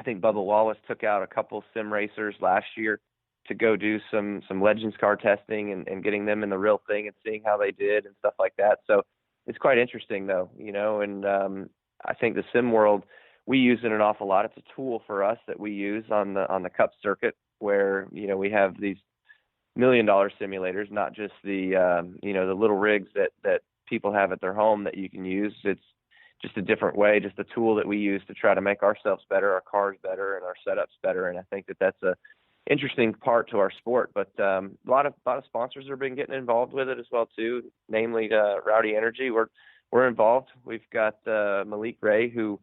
think Bubba Wallace took out a couple sim racers last year to go do some Legends car testing and getting them in the real thing and seeing how they did and stuff like that. So it's quite interesting though, and I think the sim world, we use it an awful lot. It's a tool for us that we use on the Cup circuit where, we have these $1 million simulators, not just the little rigs that people have at their home that you can use. It's just a different way, just a tool that we use to try to make ourselves better, our cars better, and our setups better. And I think that that's a interesting part to our sport. But a lot of sponsors have been getting involved with it as well too, namely Rowdy Energy. We're involved. We've got Malik Ray, who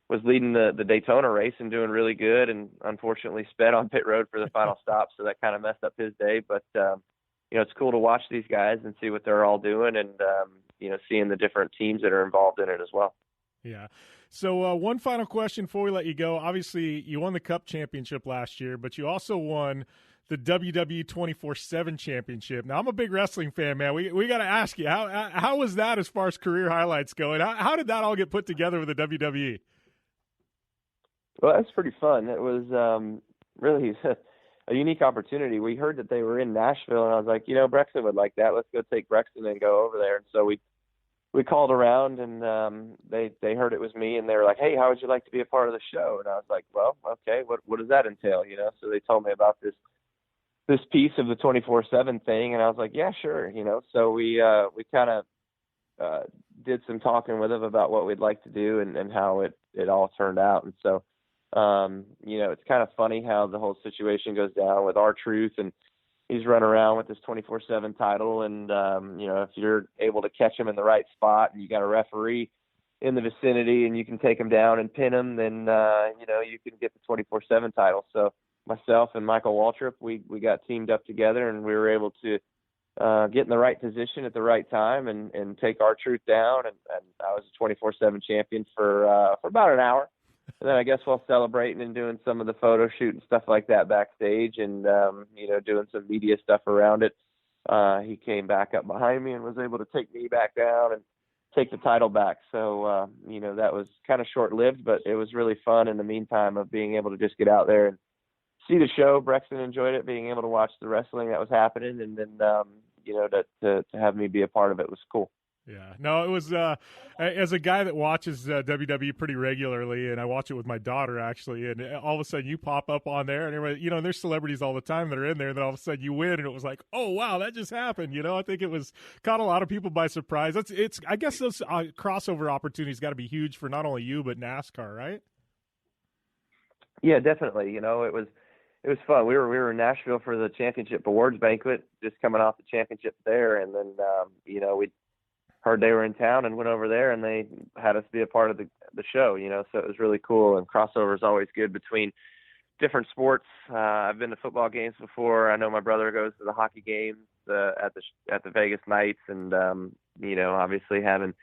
was leading the Daytona race and doing really good, and unfortunately sped on pit road for the final stop, so that kind of messed up his day. But it's cool to watch these guys and see what they're all doing, and seeing the different teams that are involved in it as well. Yeah. So one final question before we let you go. Obviously, you won the Cup championship last year, but you also won the WWE 24/7 championship. Now, I'm a big wrestling fan, man. We got to ask you, how was that as far as career highlights go? And how did that all get put together with the WWE? Well, that's pretty fun. It was really a unique opportunity. We heard that they were in Nashville, and I was like, Brexton would like that. Let's go take Brexton and go over there. And so we called around, and they heard it was me, and they were like, hey, how would you like to be a part of the show? And I was like, well, okay, what does that entail? So they told me about this piece of the 24/7 thing, and I was like, yeah, sure. So we kind of did some talking with them about what we'd like to do and how it all turned out. And so it's kind of funny how the whole situation goes down with R-Truth, and he's running around with this 24/7 title. And, if you're able to catch him in the right spot and you got a referee in the vicinity and you can take him down and pin him, then, you can get the 24/7 title. So myself and Michael Waltrip, we got teamed up together, and we were able to get in the right position at the right time and take R-Truth down. And I was a 24/7 champion for about an hour. And then I guess while celebrating and doing some of the photo shoot and stuff like that backstage and, doing some media stuff around it, he came back up behind me and was able to take me back down and take the title back. So, that was kind of short-lived, but it was really fun in the meantime of being able to just get out there and see the show. Brexton enjoyed it, being able to watch the wrestling that was happening. And then, to have me be a part of it was cool. Yeah, no, it was, as a guy that watches WWE pretty regularly, and I watch it with my daughter actually, and all of a sudden you pop up on there, and everybody, there's celebrities all the time that are in there, and then all of a sudden you win, and it was like, oh wow, that just happened. I think it was caught a lot of people by surprise. I guess those crossover opportunities got to be huge for not only you, but NASCAR, right? Yeah, definitely. It was fun. We were in Nashville for the championship awards banquet, just coming off the championship there, and then, we heard they were in town and went over there, and they had us be a part of the show, so it was really cool. And crossover is always good between different sports. I've been to football games before. I know my brother goes to the hockey games at the Vegas Knights, and obviously having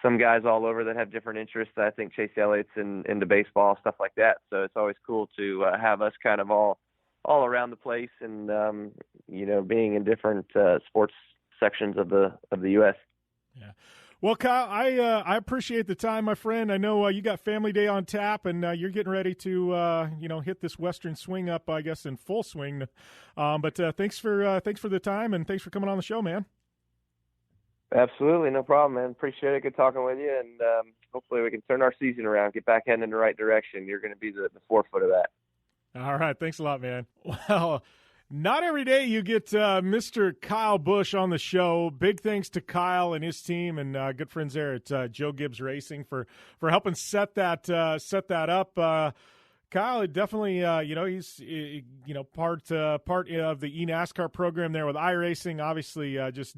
some guys all over that have different interests. I think Chase Elliott's into baseball, stuff like that. So it's always cool to have us kind of all around the place, and being in different sports sections of the U.S. Yeah. Well, Kyle, I appreciate the time, my friend. I know you got Family Day on tap, and you're getting ready to hit this Western swing up, I guess, in full swing. But thanks for the time, and thanks for coming on the show, man. Absolutely, no problem, man. Appreciate it. Good talking with you, and hopefully we can turn our season around, get back heading in the right direction. You're going to be the forefoot of that. All right, thanks a lot, man. Well, not every day you get Mr. Kyle Busch on the show. Big thanks to Kyle and his team and good friends there at Joe Gibbs Racing for helping set that up. Kyle, definitely, he's, part of the eNASCAR program there with iRacing, obviously just,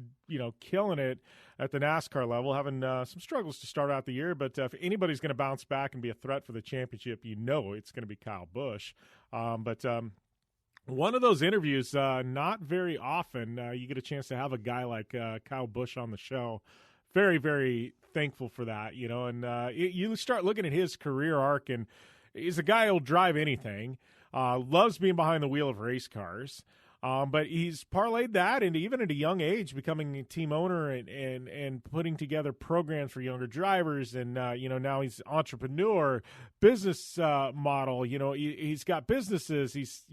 killing it at the NASCAR level, having some struggles to start out the year. But if anybody's going to bounce back and be a threat for the championship, it's going to be Kyle Busch. But one of those interviews, not very often, you get a chance to have a guy like Kyle Busch on the show. Very, very thankful for that, and you start looking at his career arc, and he's a guy who'll drive anything, loves being behind the wheel of race cars, but he's parlayed that into, even at a young age, becoming a team owner and putting together programs for younger drivers, and now he's entrepreneur, business model. He's got businesses. It's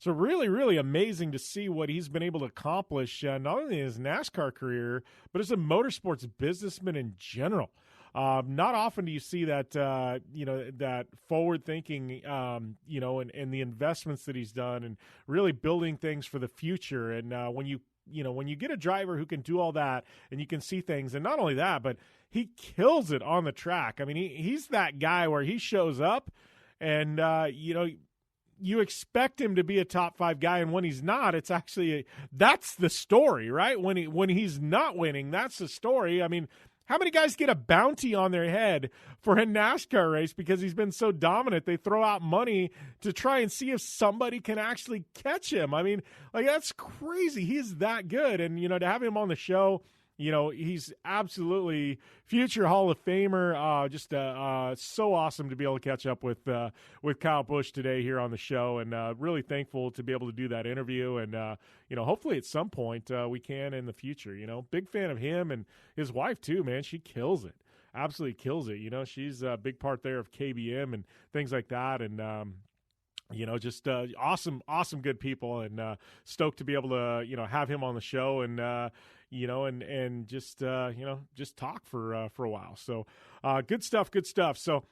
really, really amazing to see what he's been able to accomplish, not only in his NASCAR career, but as a motorsports businessman in general. Not often do you see that, that forward thinking, and the investments that he's done and really building things for the future. And when you get a driver who can do all that and you can see things, and not only that, but he kills it on the track. I mean, he's that guy where he shows up and, you expect him to be a top 5 guy, and when he's not, it's actually that's the story, right? When he's not winning, that's the story. I mean, how many guys get a bounty on their head for a NASCAR race because he's been so dominant? They throw out money to try and see if somebody can actually catch him. I mean, that's crazy. He's that good. And, to have him on the show, he's absolutely future Hall of Famer. Just so awesome to be able to catch up with Kyle Busch today here on the show, and really thankful to be able to do that interview. And hopefully at some point we can in the future. Big fan of him and his wife too. Man, she kills it, absolutely kills it. She's a big part there of KBM and things like that. And just awesome, good people, and stoked to be able to have him on the show and. Just talk for a while. So good stuff. So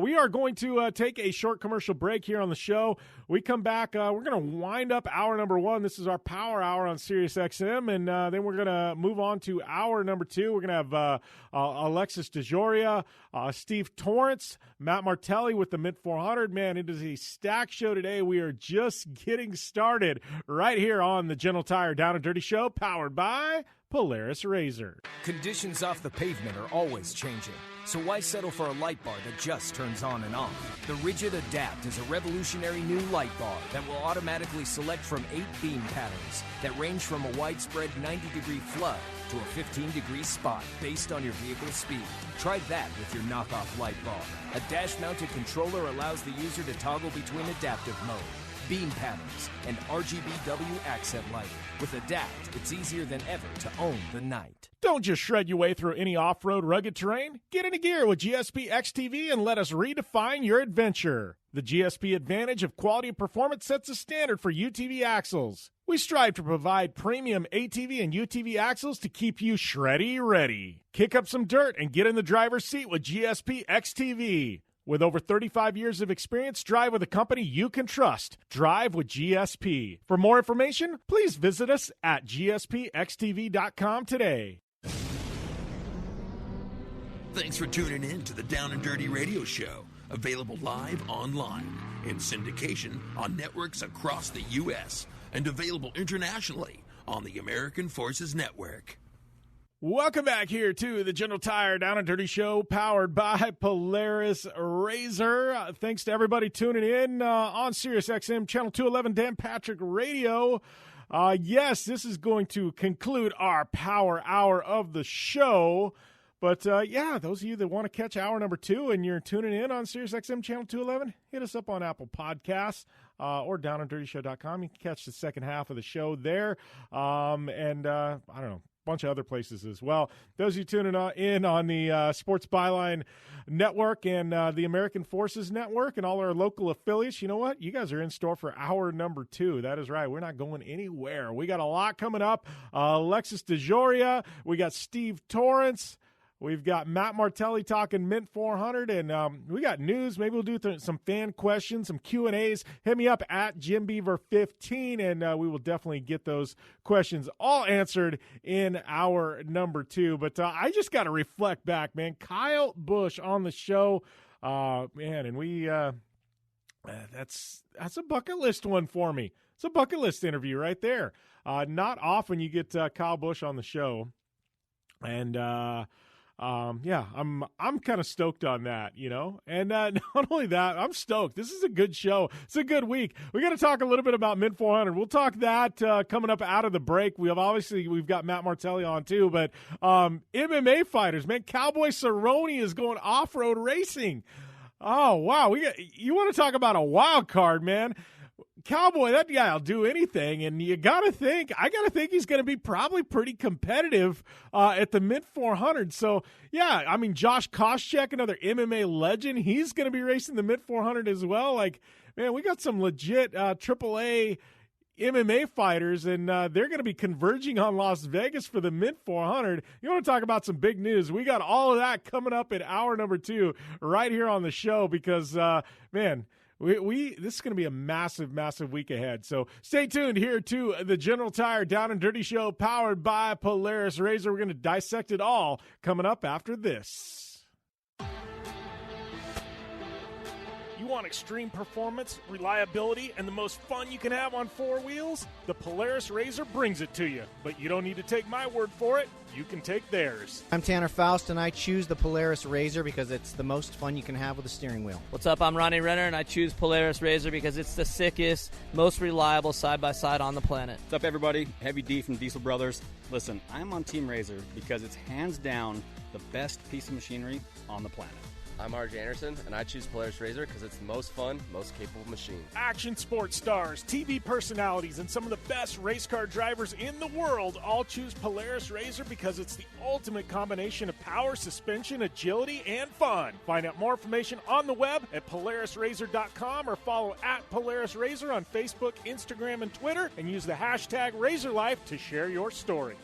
we are going to take a short commercial break here on the show. We come back. We're going to wind up hour number 1. This is our Power Hour on Sirius XM, and then we're going to move on to hour number 2. We're going to have Alexis DeJoria, Steve Torrence, Matt Martelli with the Mint 400. Man, it is a stacked show today. We are just getting started right here on the Gentle Tire Down and Dirty Show, powered by Polaris Razor. Conditions off the pavement are always changing, so why settle for a light bar that just turns on and off? The Rigid Adapt is a revolutionary new light bar that will automatically select from 8 beam patterns that range from a widespread 90-degree flood to a 15-degree spot based on your vehicle's speed. Try that with your knockoff light bar. A dash-mounted controller allows the user to toggle between adaptive mode, beam patterns, and RGBW accent lighting. With Adapt, it's easier than ever to own the night. Don't just shred your way through any off-road rugged terrain. Get into gear with GSP XTV and let us redefine your adventure. The GSP advantage of quality and performance sets a standard for UTV axles. We strive to provide premium ATV and UTV axles to keep you shreddy ready. Kick up some dirt and get in the driver's seat with GSP XTV. With over 35 years of experience, drive with a company you can trust. Drive with GSP. For more information, please visit us at gspxtv.com today. Thanks for tuning in to the Down and Dirty Radio Show. Available live online, in syndication on networks across the U.S., and available internationally on the American Forces Network. Welcome back here to the Gentle Tire Down and Dirty Show, powered by Polaris Razor. Thanks to everybody tuning in on Sirius XM Channel 211 Dan Patrick Radio. Yes, this is going to conclude our Power Hour of the show. But, those of you that want to catch hour number 2 and you're tuning in on Sirius XM Channel 211, hit us up on Apple Podcasts or downanddirtyshow.com. You can catch the second half of the show there. I don't know. Bunch of other places as well. Those of you tuning in on the Sports Byline Network and the American Forces Network and all our local affiliates, you know what? You guys are in store for hour number 2. That is right. We're not going anywhere. We got a lot coming up. Alexis DeJoria. We got Steve Torrence. We've got Matt Martelli talking Mint 400, and we got news. Maybe we'll do some fan questions, some Q&As. Hit me up at JimBeaver15, and we will definitely get those questions all answered in hour number 2. But I just got to reflect back, man. Kyle Busch on the show, and we That's a bucket list one for me. It's a bucket list interview right there. Not often you get Kyle Busch on the show, and I'm kind of stoked on that, you know. And not only that, I'm stoked. This is a good show. It's a good week. We got to talk a little bit about Mid 400. We'll talk that coming up out of the break. We've got Matt Martelli on too, but MMA fighters, man. Cowboy Cerrone is going off-road racing. Oh wow, you want to talk about a wild card, man? Cowboy, that guy will do anything, and I got to think he's going to be probably pretty competitive at the mid 400. So, yeah, I mean, Josh Koscheck, another MMA legend, he's going to be racing the mid 400 as well. Like, man, we got some legit AAA MMA fighters, and they're going to be converging on Las Vegas for the mid 400. You want to talk about some big news? We got all of that coming up in hour number 2 right here on the show because, man, this is going to be a massive, massive week ahead. So stay tuned here to the General Tire Down and Dirty Show powered by Polaris Razor. We're going to dissect it all coming up after this. You want extreme performance, reliability, and the most fun you can have on 4 wheels? The Polaris Razor brings it to you. But you don't need to take my word for it. You can take theirs. I'm Tanner Faust, and I choose the Polaris Razor because it's the most fun you can have with a steering wheel. What's up? I'm Ronnie Renner, and I choose Polaris Razor because it's the sickest, most reliable side-by-side on the planet. What's up, everybody? Heavy D from Diesel Brothers. Listen, I'm on Team Razor because it's hands down the best piece of machinery on the planet. I'm RJ Anderson, and I choose Polaris Razor because it's the most fun, most capable machine. Action sports stars, TV personalities, and some of the best race car drivers in the world all choose Polaris Razor because it's the ultimate combination of power, suspension, agility, and fun. Find out more information on the web at PolarisRazor.com or follow at Polaris Razor on Facebook, Instagram, and Twitter, and use the hashtag RazorLife to share your story.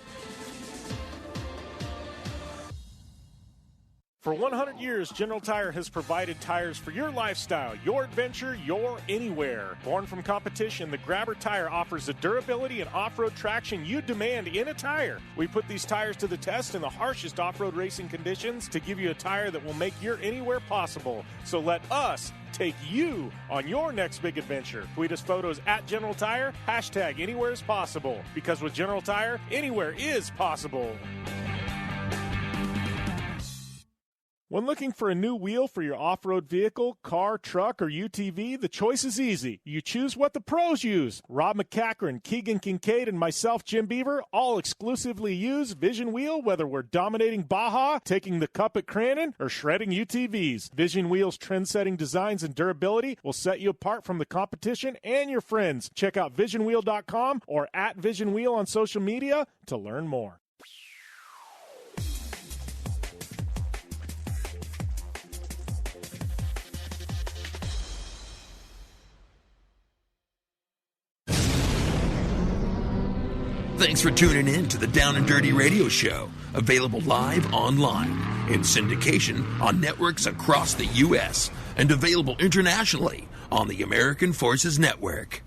For 100 years, General Tire has provided tires for your lifestyle, your adventure, your anywhere. Born from competition, the Grabber tire offers the durability and off-road traction you demand in a tire. We put these tires to the test in the harshest off-road racing conditions to give you a tire that will make your anywhere possible. So let us take you on your next big adventure. Tweet us photos at General Tire, hashtag anywhere is possible. Because with General Tire, anywhere is possible. When looking for a new wheel for your off-road vehicle, car, truck, or UTV, the choice is easy. You choose what the pros use. Rob McCachran, Keegan Kincaid, and myself, Jim Beaver, all exclusively use Vision Wheel, whether we're dominating Baja, taking the cup at Crandon, or shredding UTVs. Vision Wheel's trend-setting designs and durability will set you apart from the competition and your friends. Check out VisionWheel.com or at Vision Wheel on social media to learn more. Thanks for tuning in to the Down and Dirty Radio Show, available live online, in syndication on networks across the U.S., and available internationally on the American Forces Network.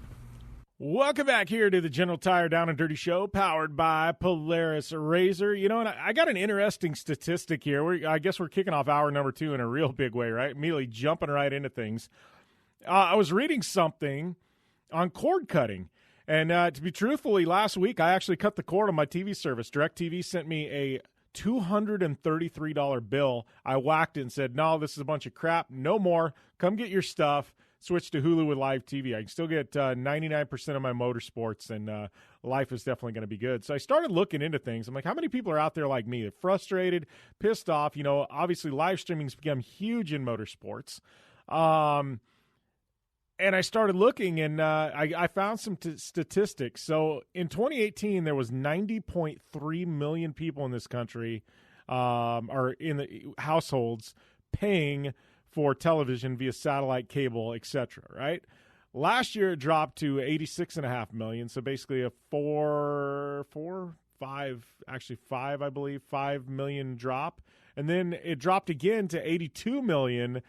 Welcome back here to the General Tire Down and Dirty Show, powered by Polaris Razor. You know, and I got an interesting statistic here. I guess we're kicking off hour number 2 in a real big way, right? Immediately jumping right into things. I was reading something on cord cutting. And to be truthfully, last week I actually cut the cord on my TV service. DirecTV sent me a $233 bill. I whacked it and said, no, this is a bunch of crap. No more. Come get your stuff. Switch to Hulu with live TV. I can still get 99% of my motorsports, and life is definitely going to be good. So I started looking into things. I'm like, how many people are out there like me? They're frustrated, pissed off. You know, obviously live streaming's become huge in motorsports. And I started looking, and I found some statistics. So in 2018, there was 90.3 million people in this country, or in the households, paying for television via satellite, cable, etc. Right? Last year, it dropped to 86.5 million. So basically a 5 million drop. And then it dropped again to 82 million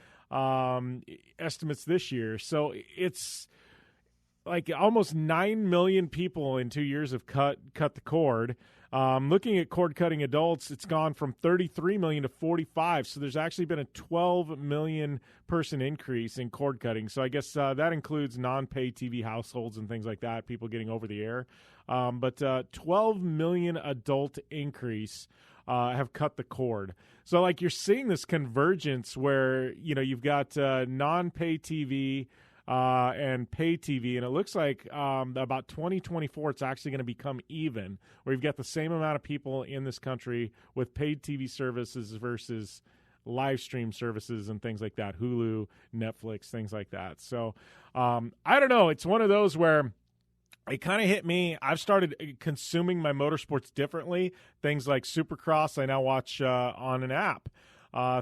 estimates this year. So it's like almost 9 million people in 2 years have cut the cord. Looking at cord-cutting adults, it's gone from 33 million to 45, so there's actually been a 12 million person increase in cord-cutting. So I guess that includes non-pay TV households and things like that, people getting over the air. But 12 million adult increase have cut the cord. So, like, you're seeing this convergence where, you've got non-pay TV and pay TV, and it looks like about 2024 it's actually going to become even, where you've got the same amount of people in this country with paid TV services versus live stream services and things like that, Hulu, Netflix, things like that. So I don't know. It's one of those where it kind of hit me. I've started consuming my motorsports differently. Things like Supercross I now watch on an app.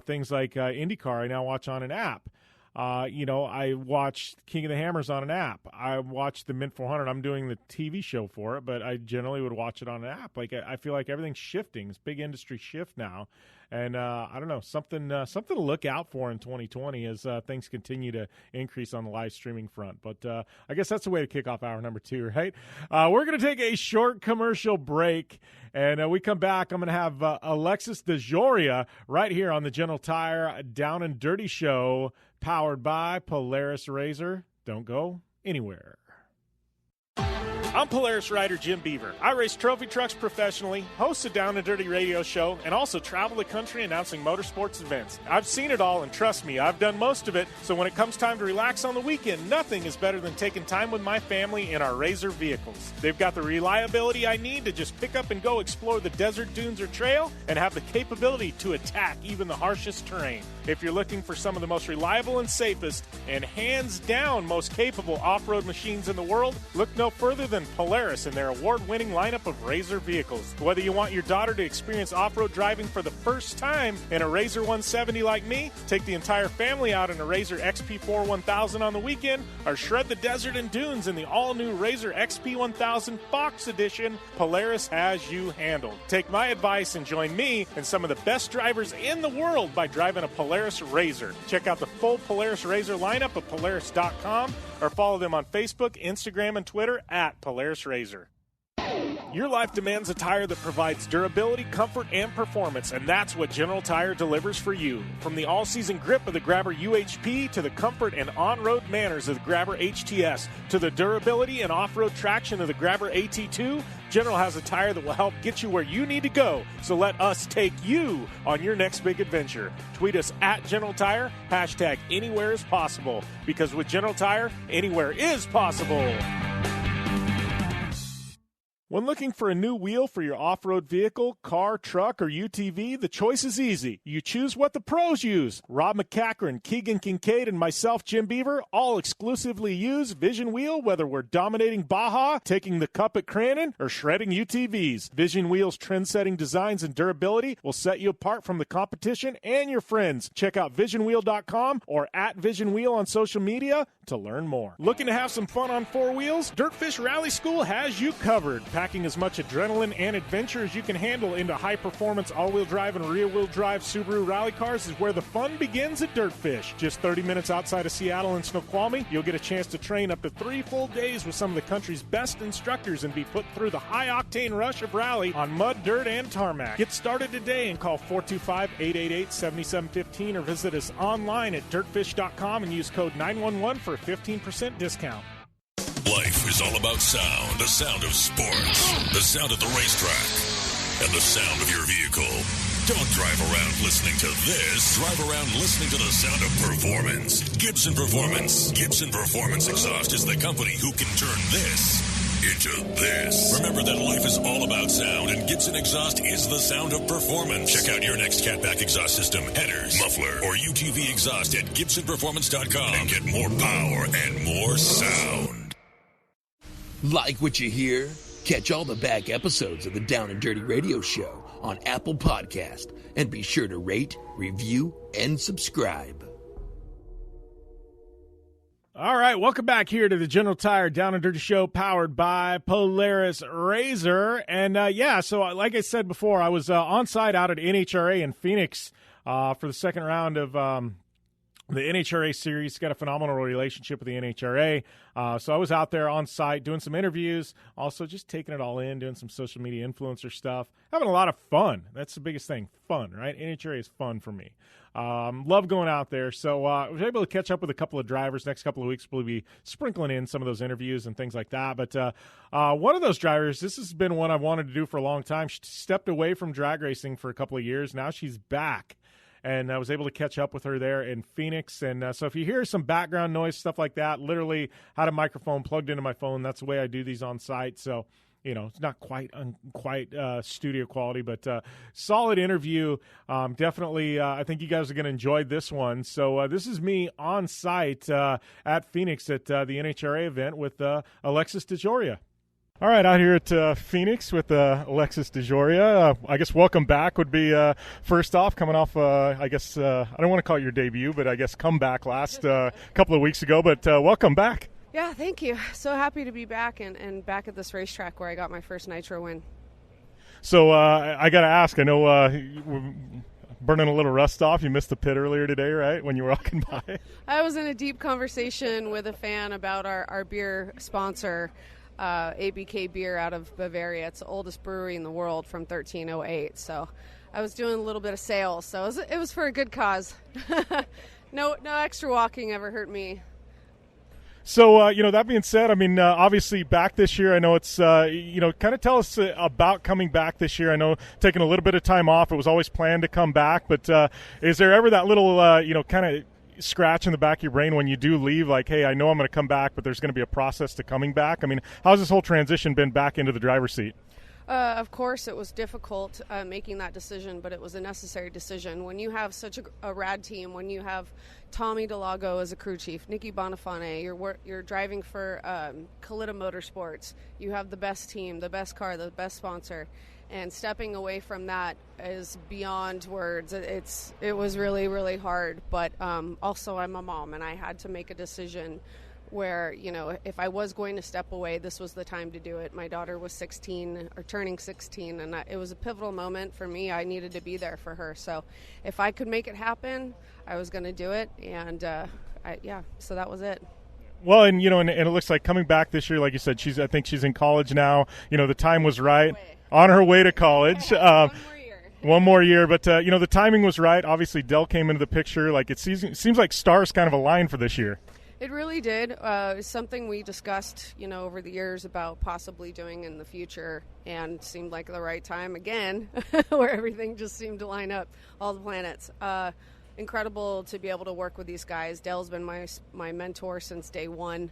Things like IndyCar I now watch on an app. I watched King of the Hammers on an app. I watched the Mint 400. I'm doing the TV show for it, but I generally would watch it on an app. Like, I feel like everything's shifting. It's a big industry shift now. And I don't know, something to look out for in 2020 as things continue to increase on the live streaming front. But I guess that's the way to kick off hour number 2, right? We're going to take a short commercial break, and we come back. I'm going to have Alexis DeJoria right here on the General Tire Down and Dirty Show, powered by Polaris Razor. Don't go anywhere. I'm Polaris rider Jim Beaver. I race trophy trucks professionally, host a Down and Dirty radio show, and also travel the country announcing motorsports events. I've seen it all, and trust me, I've done most of it, so when it comes time to relax on the weekend, nothing is better than taking time with my family in our Razor vehicles. They've got the reliability I need to just pick up and go explore the desert, dunes, or trail, and have the capability to attack even the harshest terrain. If you're looking for some of the most reliable and safest, and hands down most capable off-road machines in the world, look no further than Polaris and their award-winning lineup of Razor vehicles. Whether you want your daughter to experience off-road driving for the first time in a Razor 170 like me, take the entire family out in a Razor XP4 1000 on the weekend, or shred the desert and dunes in the all-new Razor XP 1000 Fox Edition, Polaris has you handled. Take my advice and join me and some of the best drivers in the world by driving a Polaris Razor. Check out the full Polaris Razor lineup at Polaris.com or follow them on Facebook, Instagram, and Twitter at Polaris Razor. Your life demands a tire that provides durability, comfort, and performance, and that's what General Tire delivers for you. From the all-season grip of the Grabber UHP to the comfort and on-road manners of the Grabber HTS to the durability and off-road traction of the Grabber AT2, General has a tire that will help get you where you need to go. So let us take you on your next big adventure. Tweet us at General Tire, hashtag anywhere is possible, because with General Tire, anywhere is possible. When looking for a new wheel for your off-road vehicle, car, truck, or UTV, the choice is easy. You choose what the pros use. Rob McCachran, Keegan Kincaid, and myself, Jim Beaver, all exclusively use Vision Wheel, whether we're dominating Baja, taking the cup at Crandon, or shredding UTVs. Vision Wheel's trend-setting designs and durability will set you apart from the competition and your friends. Check out visionwheel.com or at Vision Wheel on social media to learn more. Looking to have some fun on four wheels? Dirtfish Rally School has you covered. Packing as much adrenaline and adventure as you can handle into high-performance all-wheel drive and rear-wheel drive Subaru rally cars is where the fun begins at Dirtfish. Just 30 minutes outside of Seattle and Snoqualmie, you'll get a chance to train up to 3 full days with some of the country's best instructors and be put through the high-octane rush of rally on mud, dirt, and tarmac. Get started today and call 425-888-7715 or visit us online at dirtfish.com and use code 911 for a 15% discount. Life is all about sound, the sound of sports, the sound at the racetrack, and the sound of your vehicle. Don't drive around listening to this. Drive around listening to the sound of performance. Gibson Performance. Gibson Performance Exhaust is the company who can turn this into this. Remember that life is all about sound, and Gibson Exhaust is the sound of performance. Check out your next catback exhaust system, headers, muffler, or UTV exhaust at GibsonPerformance.com and get more power and more sound. Like what you hear? Catch all the back episodes of the Down and Dirty Radio Show on Apple Podcast, and be sure to rate, review, and subscribe. All right, welcome back here to the General Tire Down and Dirty Show, powered by Polaris Razor. And so like I said before, I was on site out at NHRA in Phoenix for the second round of the NHRA series. Got a phenomenal relationship with the NHRA. So I was out there on site doing some interviews, also just taking it all in, doing some social media influencer stuff, having a lot of fun. That's the biggest thing, fun, right? NHRA is fun for me. Love going out there. So I was able to catch up with a couple of drivers. Next couple of weeks, we'll be sprinkling in some of those interviews and things like that. But one of those drivers, this has been one I've wanted to do for a long time. She stepped away from drag racing for a couple of years. Now she's back. And I was able to catch up with her there in Phoenix. And so if you hear some background noise, stuff like that, literally had a microphone plugged into my phone. That's the way I do these on site. So, it's not quite studio quality, but solid interview. Definitely, I think you guys are going to enjoy this one. So this is me on site at Phoenix at the NHRA event with Alexis DeJoria. All right, out here at Phoenix with Alexis DeJoria. I guess welcome back would be first off, coming off, I guess, I don't want to call it your debut, but I guess comeback last couple of weeks ago. But welcome back. Yeah, thank you. So happy to be back and back at this racetrack where I got my first Nitro win. So I got to ask, I know we're burning a little rust off. You missed the pit earlier today, right, when you were walking by? I was in a deep conversation with a fan about our beer sponsor, ABK Beer out of Bavaria. It's the oldest brewery in the world from 1308. So I was doing a little bit of sales. So it was for a good cause. No extra walking ever hurt me. So, that being said, I mean, obviously back this year, I know it's, kind of tell us about coming back this year. I know taking a little bit of time off, it was always planned to come back, but is there ever that little, kind of scratch in the back of your brain when you do leave, like, hey, I know I'm going to come back, but there's going to be a process to coming back? I mean, how's this whole transition been back into the driver's seat? Of course, it was difficult making that decision, but it was a necessary decision. When you have such a rad team, when you have Tommy DeLago as a crew chief, Nicky Bonifane, you're driving for Kalita Motorsports, you have the best team, the best car, the best sponsor, and stepping away from that is beyond words. It was really, really hard, but also I'm a mom, and I had to make a decision where, if I was going to step away, this was the time to do it. My daughter was 16 or turning 16, and it was a pivotal moment for me. I needed to be there for her. So if I could make it happen, I was going to do it. And, so that was it. Well, and, and it looks like coming back this year, like you said, I think she's in college now. The time was right. On her way to college. One more year, but, the timing was right. Obviously, Dell came into the picture. Like, it seems like stars kind of aligned for this year. It really did. It's something we discussed, over the years about possibly doing in the future, and seemed like the right time again, where everything just seemed to line up, all the planets. Incredible to be able to work with these guys. Dell's been my mentor since day one.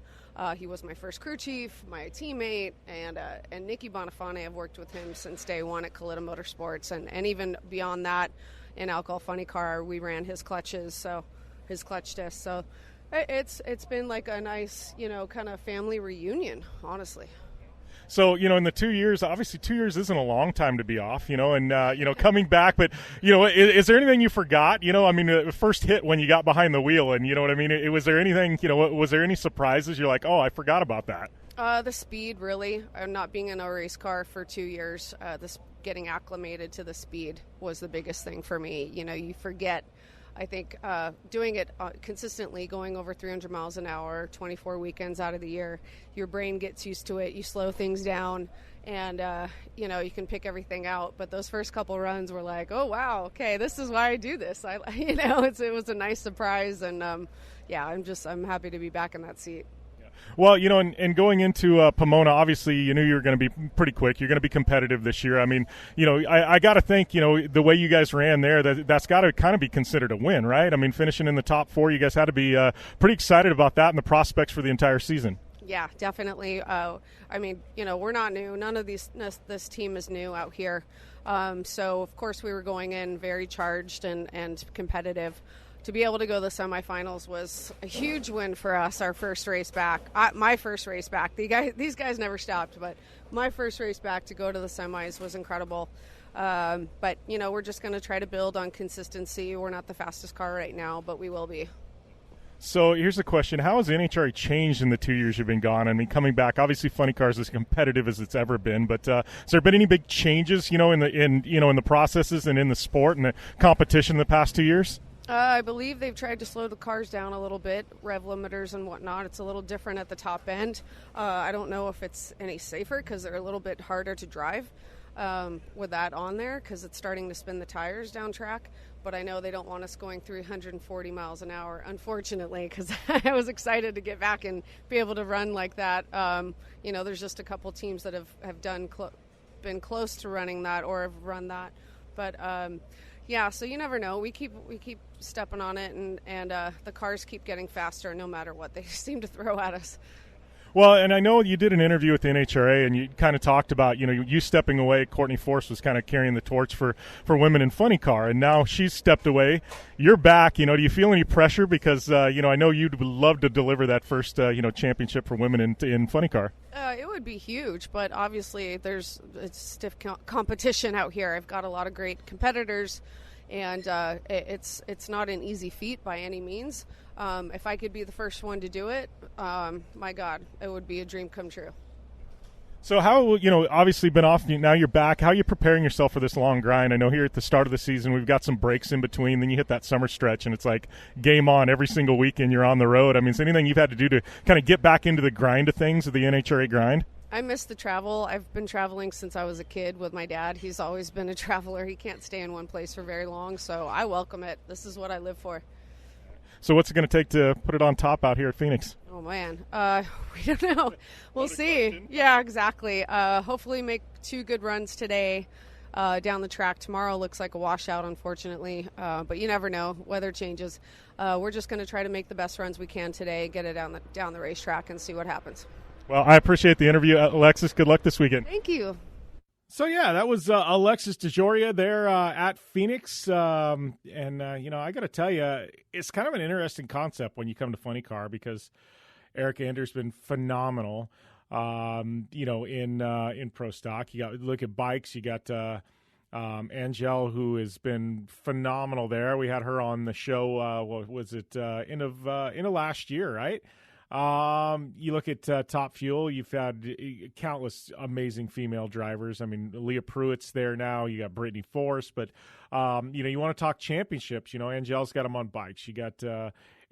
He was my first crew chief, my teammate, and Nicky Bonifane, I've worked with him since day one at Kalita Motorsports, and even beyond that, in Alcohol Funny Car, we ran his clutches, so his clutch disc. So it's been like a nice, kind of family reunion, honestly. So, in the 2 years, obviously 2 years isn't a long time to be off, and, coming back. But, is there anything you forgot? The first hit when you got behind the wheel, and you know what I mean? Was there anything, was there any surprises? You're like, oh, I forgot about that. The speed, really. Not being in a race car for 2 years, getting acclimated to the speed was the biggest thing for me. You forget. I think doing it consistently, going over 300 miles an hour, 24 weekends out of the year, your brain gets used to it. You slow things down, and, you can pick everything out. But those first couple runs were like, oh, wow, okay, this is why I do this. It was a nice surprise, and, I'm happy to be back in that seat. Well, and going into Pomona, obviously, you knew you were going to be pretty quick. You're going to be competitive this year. I mean, I got to think, the way you guys ran there, that's got to kind of be considered a win, right? I mean, finishing in the top four, you guys had to be pretty excited about that and the prospects for the entire season. Yeah, definitely. We're not new. None of this team is new out here. So, of course, we were going in very charged and competitive. To be able to go to the semifinals was a huge win for us, our first race back. My first race back. These guys never stopped, but my first race back to go to the semis was incredible. But, we're just going to try to build on consistency. We're not the fastest car right now, but we will be. So here's the question. How has the NHRA changed in the 2 years you've been gone? I mean, coming back, obviously Funny Cars is as competitive as it's ever been, but has there been any big changes, in the processes and in the sport and the competition in the past 2 years? I believe they've tried to slow the cars down a little bit, rev limiters and whatnot. It's a little different at the top end. I don't know if it's any safer because they're a little bit harder to drive with that on there because it's starting to spin the tires down track. But I know they don't want us going 340 miles an hour, unfortunately, because I was excited to get back and be able to run like that. There's just a couple teams that have been close to running that or have run that. But so you never know. We keep stepping on it, and the cars keep getting faster no matter what they seem to throw at us. Well, and I know you did an interview with the NHRA, and you kind of talked about, you stepping away. Courtney Force was kind of carrying the torch for women in funny car, and now she's stepped away. You're back. Do you feel any pressure? Because, I know you'd love to deliver that first, championship for women in funny car. It would be huge, but obviously it's stiff competition out here. I've got a lot of great competitors, and it's not an easy feat by any means. If I could be the first one to do it, my God, it would be a dream come true. So how, obviously been off, now you're back. How are you preparing yourself for this long grind? I know here at the start of the season, we've got some breaks in between. Then you hit that summer stretch, and it's like game on every single weekend you're on the road. I mean, is anything you've had to do to kind of get back into the grind of things, of the NHRA grind? I miss the travel. I've been traveling since I was a kid with my dad. He's always been a traveler. He can't stay in one place for very long, so I welcome it. This is what I live for. So what's it going to take to put it on top out here at Phoenix? Oh, man. We don't know. We'll see. Question. Yeah, exactly. Hopefully make 2 good runs today down the track. Tomorrow looks like a washout, unfortunately. But you never know. Weather changes. We're just going to try to make the best runs we can today, get it down the racetrack, and see what happens. Well, I appreciate the interview, Alexis. Good luck this weekend. Thank you. So, yeah, that was Alexis DeJoria there at Phoenix. I got to tell you, it's kind of an interesting concept when you come to funny car because Eric Ander's been phenomenal, in pro stock. You got look at bikes. You got Angel, who has been phenomenal there. We had her on the show, what was it, end of last year, right? You look at Top Fuel, you've had countless amazing female drivers. I mean, Leah Pruitt's there now. You got Brittany Force, but, you want to talk championships. Angel's got them on bikes. You got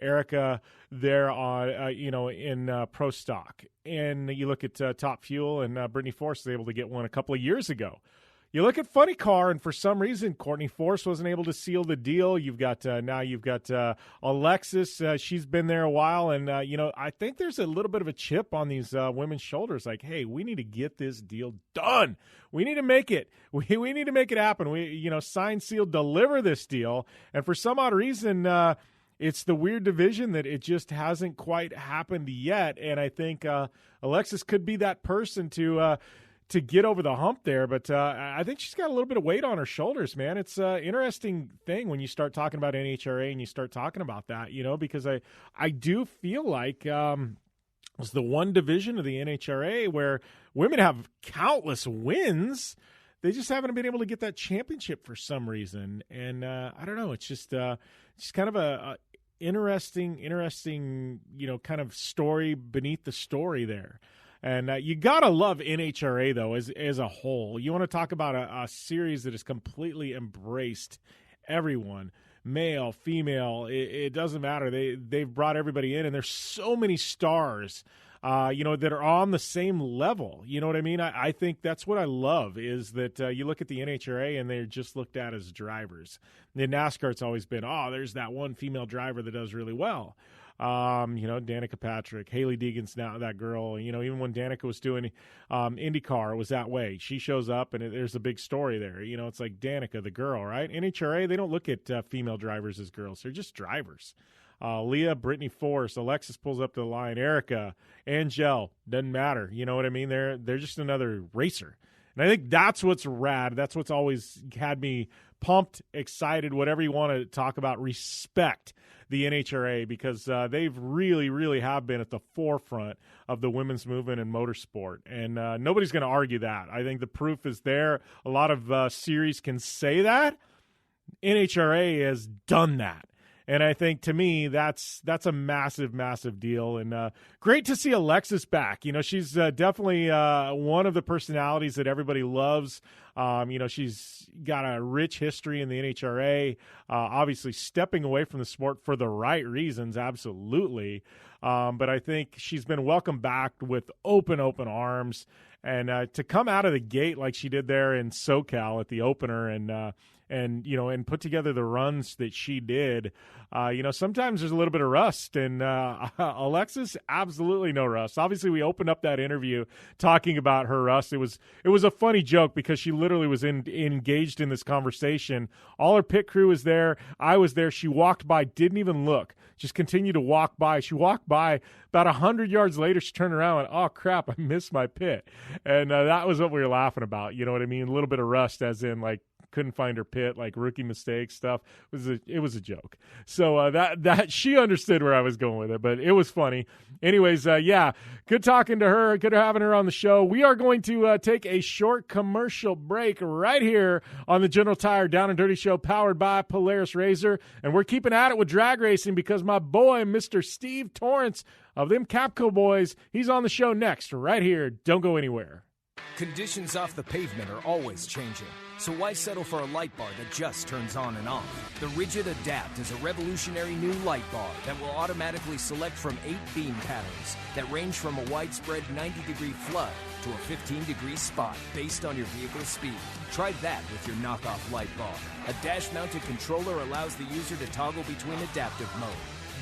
Erica there on, in pro stock. And you look at Top Fuel, and Brittany Force was able to get one a couple of years ago. You look at funny car, and for some reason, Courtney Force wasn't able to seal the deal. You've got Alexis. She's been there a while, and I think there's a little bit of a chip on these women's shoulders. Like, hey, we need to get this deal done. We need to make it. We need to make it happen. We sign, seal, deliver this deal. And for some odd reason, it's the weird division that it just hasn't quite happened yet. And I think Alexis could be that person to get over the hump there, but I think she's got a little bit of weight on her shoulders, man. It's an interesting thing when you start talking about NHRA and you start talking about that, because I do feel like it's the one division of the NHRA where women have countless wins. They just haven't been able to get that championship for some reason, and I don't know. It's just kind of a interesting, kind of story beneath the story there. And you got to love NHRA, though, as a whole. You want to talk about a series that has completely embraced everyone, male, female. It doesn't matter. They've brought everybody in, and there's so many stars, that are on the same level. You know what I mean? I think that's what I love is that you look at the NHRA, and they're just looked at as drivers. In NASCAR, it's always been, there's that one female driver that does really well. Danica Patrick, Haley Deegan's now that girl. Even when Danica was doing IndyCar, it was that way. She shows up, and there's a big story there. It's like Danica, the girl, right? NHRA, they don't look at female drivers as girls. They're just drivers. Leah, Brittany Force, Alexis pulls up to the line, Erica, Angel, doesn't matter. You know what I mean? They're just another racer. And I think that's what's rad. That's what's always had me pumped, excited, whatever you want to talk about. Respect the NHRA because they've really, really have been at the forefront of the women's movement in motorsport. And nobody's going to argue that. I think the proof is there. A lot of series can say that. NHRA has done that. And I think, to me, that's a massive, massive deal. And great to see Alexis back. She's definitely one of the personalities that everybody loves. She's got a rich history in the NHRA, obviously stepping away from the sport for the right reasons, absolutely. But I think she's been welcomed back with open arms. And to come out of the gate like she did there in SoCal at the opener and put together the runs that she did, sometimes there's a little bit of rust, and Alexis, absolutely no rust. Obviously, we opened up that interview talking about her rust. It was a funny joke because she literally was engaged in this conversation. All her pit crew was there. I was there. She walked by, didn't even look, just continued to walk by. She walked by. About 100 yards later, she turned around and, oh, crap, I missed my pit. And that was what we were laughing about. You know what I mean? A little bit of rust, as in, like, couldn't find her pit, like rookie mistake stuff. It was a joke. So that she understood where I was going with it, but it was funny. Anyways, good talking to her. Good having her on the show. We are going to take a short commercial break right here on the General Tire Down and Dirty Show, powered by Polaris RZR, and we're keeping at it with drag racing because my boy, Mr. Steve Torrence of them Capco boys, he's on the show next, right here. Don't go anywhere. Conditions off the pavement are always changing, so why settle for a light bar that just turns on and off? The Rigid Adapt is a revolutionary new light bar that will automatically select from 8 beam patterns that range from a widespread 90-degree flood to a 15-degree spot based on your vehicle's speed. Try that with your knockoff light bar. A dash-mounted controller allows the user to toggle between adaptive mode,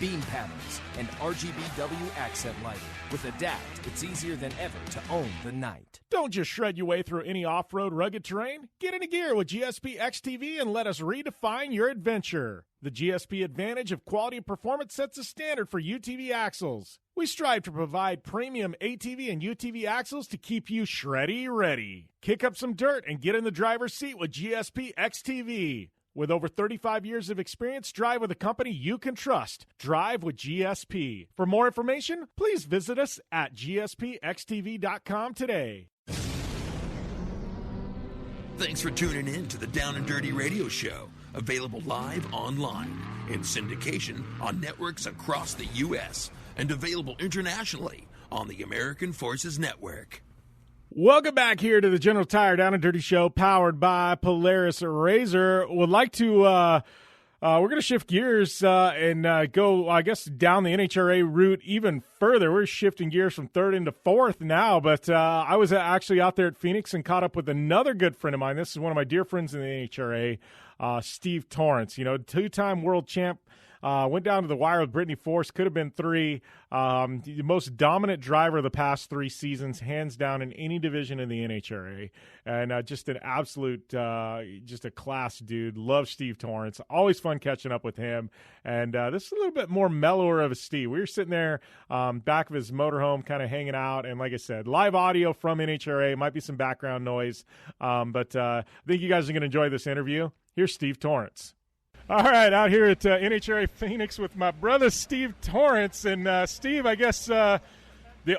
beam patterns, and RGBW accent lighting. With Adapt, it's easier than ever to own the night. Don't just shred your way through any off-road rugged terrain. Get into gear with GSP XTV and let us redefine your adventure. The GSP advantage of quality and performance sets a standard for UTV axles. We strive to provide premium ATV and UTV axles to keep you shreddy ready. Kick up some dirt and get in the driver's seat with GSP XTV. With over 35 years of experience, drive with a company you can trust. Drive with GSP. For more information, please visit us at gspxtv.com today. Thanks for tuning in to the Down and Dirty Radio Show, available live online, in syndication on networks across the U.S., and available internationally on the American Forces Network. Welcome back here to the General Tire Down and Dirty Show, powered by Polaris RZR. Would like to, we're going to shift gears and go, I guess, down the NHRA route even further. We're shifting gears from third into fourth now, but I was actually out there at Phoenix and caught up with another good friend of mine. This is one of my dear friends in the NHRA, Steve Torrence, two-time world champ. Went down to the wire with Brittany Force, could have been 3. The most dominant driver of the past 3 seasons, hands down, in any division in the NHRA. And just an absolute, just a class dude. Love Steve Torrence. Always fun catching up with him. And this is a little bit more mellower of a Steve. We were sitting there back of his motorhome kind of hanging out. And like I said, live audio from NHRA. Might be some background noise. But I think you guys are going to enjoy this interview. Here's Steve Torrence. All right, out here at NHRA Phoenix with my brother Steve Torrence. And, Steve, I guess the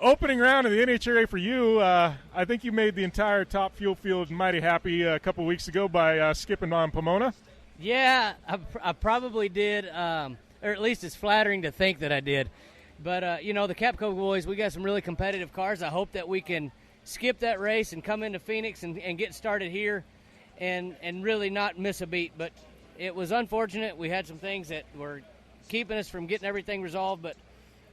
opening round of the NHRA for you, I think you made the entire Top Fuel field mighty happy a couple of weeks ago by skipping on Pomona. Yeah, I probably did, or at least it's flattering to think that I did. But, the Capco boys, we got some really competitive cars. I hope that we can skip that race and come into Phoenix and get started here and really not miss a beat. But it was unfortunate. We had some things that were keeping us from getting everything resolved, but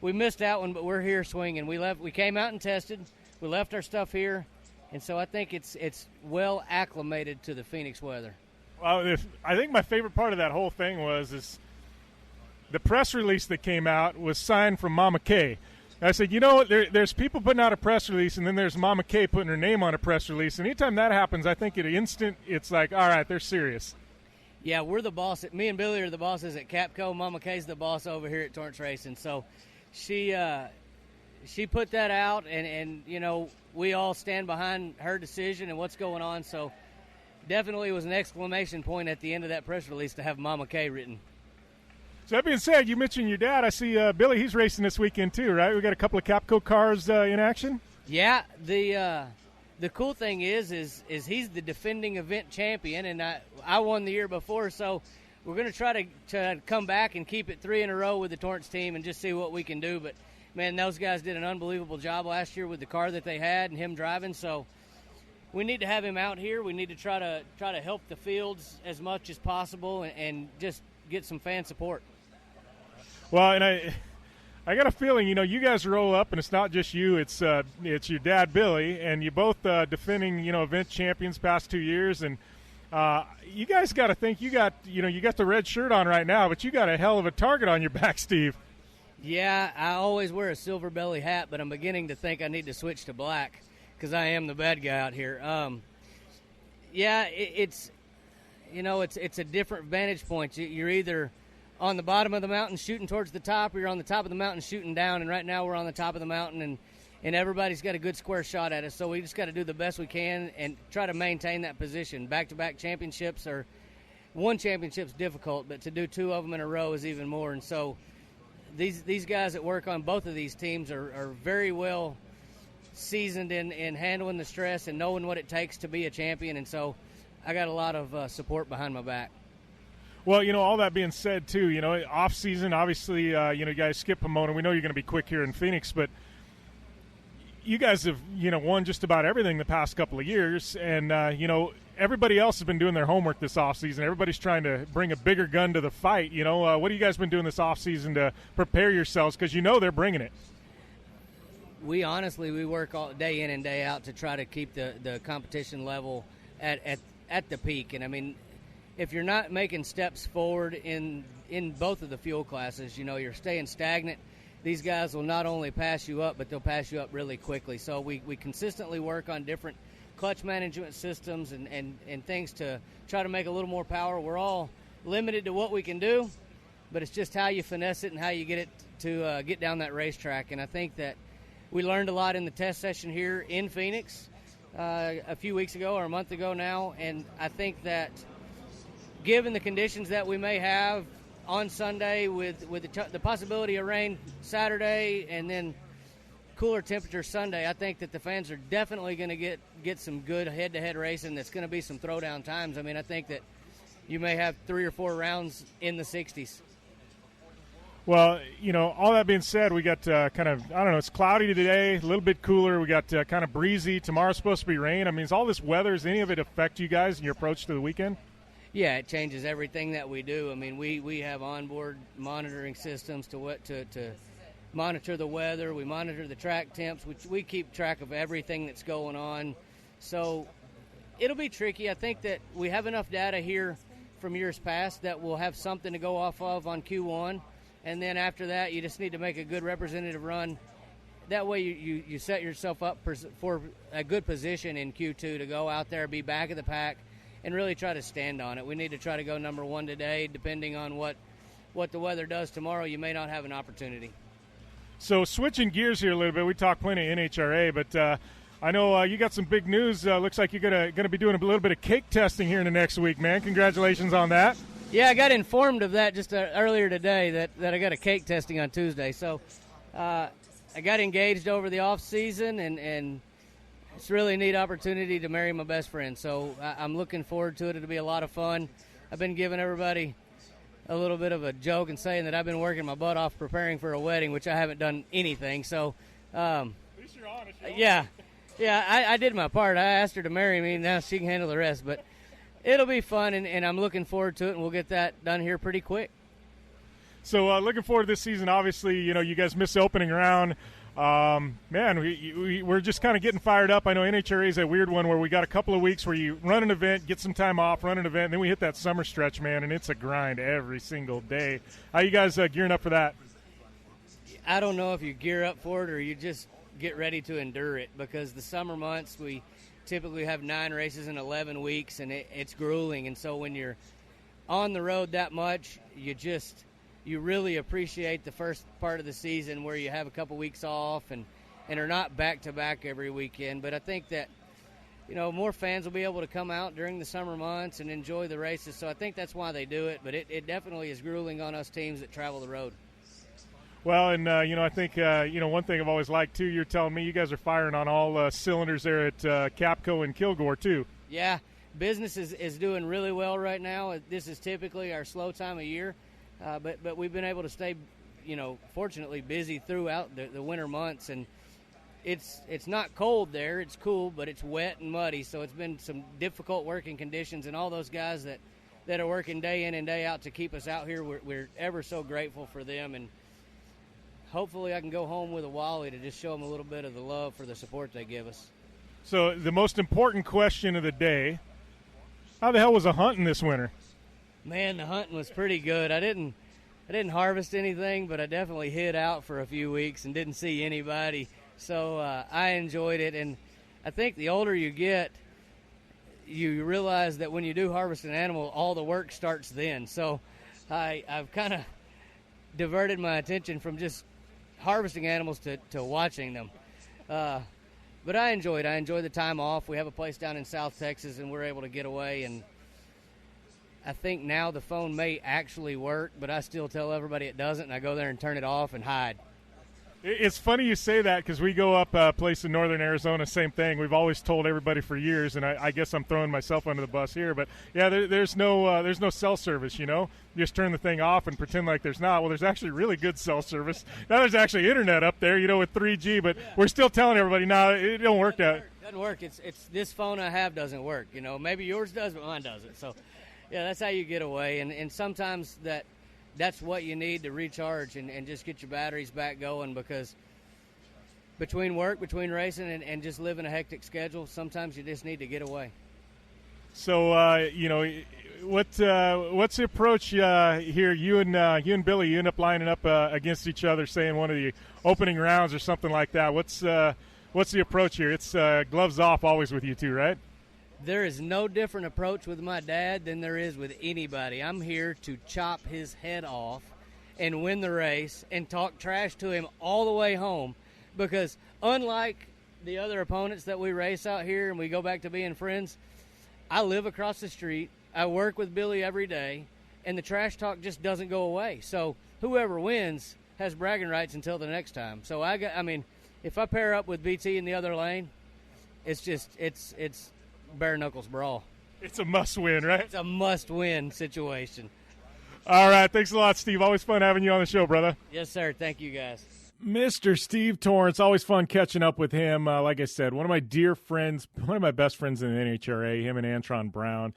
we missed that one. But we're here swinging. We came out and tested. We left our stuff here, and so I think it's well acclimated to the Phoenix weather. Well, I think my favorite part of that whole thing is the press release that came out was signed from Mama Kay. I said, there's people putting out a press release, and then there's Mama Kay putting her name on a press release. And anytime that happens, I think at an instant it's like, all right, they're serious. Yeah, we're the boss. Me and Billy are the bosses at Capco. Mama Kay's the boss over here at Torrence Racing. So she put that out, and we all stand behind her decision and what's going on. So definitely was an exclamation point at the end of that press release to have Mama Kay written. So that being said, you mentioned your dad. I see Billy, he's racing this weekend too, right? We got a couple of Capco cars in action? Yeah, the cool thing is he's the defending event champion, and I won the year before, so we're going to try to come back and keep it 3 in a row with the Torrence team and just see what we can do. But, man, those guys did an unbelievable job last year with the car that they had and him driving. So we need to have him out here. We need to try to help the fields as much as possible and just get some fan support. Well, and I got a feeling, you guys roll up, and it's not just you. It's your dad, Billy, and you both defending, event champions past 2 years. And you guys got to think you got the red shirt on right now, but you got a hell of a target on your back, Steve. Yeah, I always wear a silver belly hat, but I'm beginning to think I need to switch to black because I am the bad guy out here. It's a different vantage point. You're either on the bottom of the mountain shooting towards the top, or you're on the top of the mountain shooting down, and right now we're on the top of the mountain, and everybody's got a good square shot at us, so we just got to do the best we can and try to maintain that position. Back-to-back championships one championship's difficult, but to do 2 of them in a row is even more, and so these guys that work on both of these teams are very well seasoned in handling the stress and knowing what it takes to be a champion, and so I got a lot of support behind my back. Well, all that being said, too, off season, obviously, you guys skip Pomona. We know you're going to be quick here in Phoenix, but you guys have, won just about everything the past couple of years. And, everybody else has been doing their homework this off season. Everybody's trying to bring a bigger gun to the fight. What have you guys been doing this off season to prepare yourselves? Because they're bringing it. We work all day in and day out to try to keep the competition level at the peak. And, I mean, if you're not making steps forward in both of the fuel classes, you're staying stagnant. These guys will not only pass you up, but they'll pass you up really quickly. So we consistently work on different clutch management systems and things to try to make a little more power. We're all limited to what we can do, but it's just how you finesse it and how you get it to get down that racetrack. And I think that we learned a lot in the test session here in Phoenix a few weeks ago or a month ago now, and I think that given the conditions that we may have on Sunday with the possibility of rain Saturday and then cooler temperature Sunday, I think that the fans are definitely going to get some good head-to-head racing. That's going to be some throwdown times. I mean, I think that you may have 3 or 4 rounds in the 60s. Well, all that being said, we got it's cloudy today, a little bit cooler. We got kind of breezy. Tomorrow's supposed to be rain. I mean, is all this weather, does any of it affect you guys in your approach to the weekend? Yeah, it changes everything that we do. I mean, we have onboard monitoring systems to monitor the weather. We monitor the track temps. We keep track of everything that's going on. So it'll be tricky. I think that we have enough data here from years past that we'll have something to go off of on Q1. And then after that, you just need to make a good representative run. That way you set yourself up for a good position in Q2 to go out there, be back of the pack, and really try to stand on it. We need to try to go number 1 today. Depending on what the weather does tomorrow, you may not have an opportunity. So switching gears here a little bit, we talked plenty of NHRA, but I know you got some big news. Looks like you're gonna be doing a little bit of cake testing here in the next week, man. Congratulations on that. Yeah, I got informed of that just earlier today that I got a cake testing on Tuesday. So I got engaged over the off season, and it's a really neat opportunity to marry my best friend. So I'm looking forward to it. It'll be a lot of fun. I've been giving everybody a little bit of a joke and saying that I've been working my butt off preparing for a wedding, which I haven't done anything. So, at least you're honest. Yeah, I did my part. I asked her to marry me, and now she can handle the rest. But it'll be fun, and I'm looking forward to it, and we'll get that done here pretty quick. So looking forward to this season. Obviously, you guys missed the opening round. Man, we're just kind of getting fired up. I know NHRA is a weird one where we got a couple of weeks where you run an event, get some time off, run an event, and then we hit that summer stretch, man, and it's a grind every single day. How you guys gearing up for that? I don't know if you gear up for it or you just get ready to endure it, because the summer months we typically have 9 races in 11 weeks, and it's grueling. And so when you're on the road that much, you really appreciate the first part of the season where you have a couple weeks off and are not back-to-back every weekend. But I think that, more fans will be able to come out during the summer months and enjoy the races. So I think that's why they do it. But it definitely is grueling on us teams that travel the road. Well, and, I think, one thing I've always liked, too, you're telling me you guys are firing on all cylinders there at Capco and Kilgore, too. Yeah, business is doing really well right now. This is typically our slow time of year, but we've been able to stay, fortunately busy throughout the winter months. And it's not cold there. It's cool, but it's wet and muddy. So it's been some difficult working conditions. And all those guys that are working day in and day out to keep us out here, we're ever so grateful for them. And hopefully I can go home with a Wally to just show them a little bit of the love for the support they give us. So the most important question of the day, how the hell was the hunting this winter? Man, the hunting was pretty good. I didn't harvest anything, but I definitely hid out for a few weeks and didn't see anybody. So I enjoyed it. And I think the older you get, you realize that when you do harvest an animal, all the work starts then. So I've kind of diverted my attention from just harvesting animals to watching them. But I enjoyed the time off. We have a place down in South Texas, and we're able to get away. And I think now the phone may actually work, but I still tell everybody it doesn't, and I go there and turn it off and hide. It's funny you say that because we go up a place in northern Arizona, same thing. We've always told everybody for years, and I guess I'm throwing myself under the bus here. But, yeah, there's no cell service, You just turn the thing off and pretend like there's not. Well, there's actually really good cell service. Now there's actually internet up there, with 3G, but we're still telling everybody, no, it don't work out. It doesn't work. It's this phone I have doesn't work. Maybe yours does, but mine doesn't. So, yeah, that's how you get away. And sometimes that's what you need to recharge and just get your batteries back going, because between work, between racing, and just living a hectic schedule, sometimes you just need to get away. So, what's the approach here? You and Billy, you end up lining up against each other, say in one of the opening rounds or something like that. What's the approach here? It's gloves off always with you two, right? There is no different approach with my dad than there is with anybody. I'm here to chop his head off and win the race and talk trash to him all the way home, because unlike the other opponents that we race out here and we go back to being friends, I live across the street, I work with Billy every day, and the trash talk just doesn't go away. So whoever wins has bragging rights until the next time. So if I pair up with BT in the other lane, it's bare knuckles brawl. It's a must-win, right? It's a must-win situation. All right. Thanks a lot, Steve. Always fun having you on the show, brother. Yes, sir. Thank you, guys. Mr. Steve Torrence. Always fun catching up with him. Like I said, one of my dear friends, one of my best friends in the NHRA, him and Antron Brown.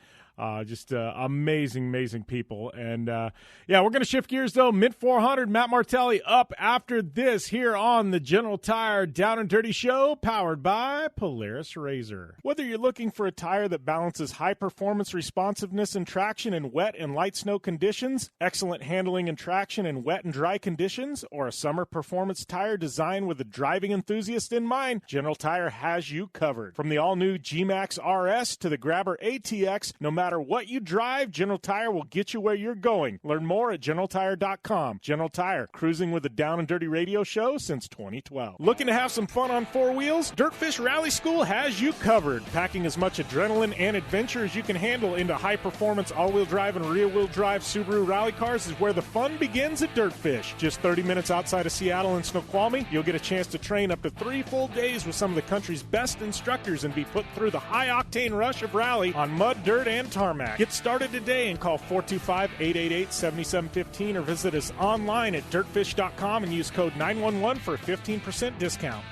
Just amazing people. And, we're going to shift gears, though. Mid-400, Matt Martelli up after this here on the General Tire Down and Dirty Show, powered by Polaris RZR. Whether you're looking for a tire that balances high-performance responsiveness and traction in wet and light snow conditions, excellent handling and traction in wet and dry conditions, or a summer performance tire designed with the driving enthusiast in mind, General Tire has you covered. From the all-new G-Max RS to the Grabber ATX, no matter what you drive, General Tire will get you where you're going. Learn more at GeneralTire.com. General Tire, cruising with the Down and Dirty Radio Show since 2012. Looking to have some fun on four wheels? Dirtfish Rally School has you covered. Packing as much adrenaline and adventure as you can handle into high-performance all-wheel drive and rear-wheel drive Subaru rally cars is where the fun begins at Dirtfish. Just 30 minutes outside of Seattle and Snoqualmie, you'll get a chance to train up to 3 full days with some of the country's best instructors and be put through the high-octane rush of rally on mud, dirt, and tarmac. Get started today and call 425-888-7715 or visit us online at dirtfish.com and use code 911 for a 15% discount.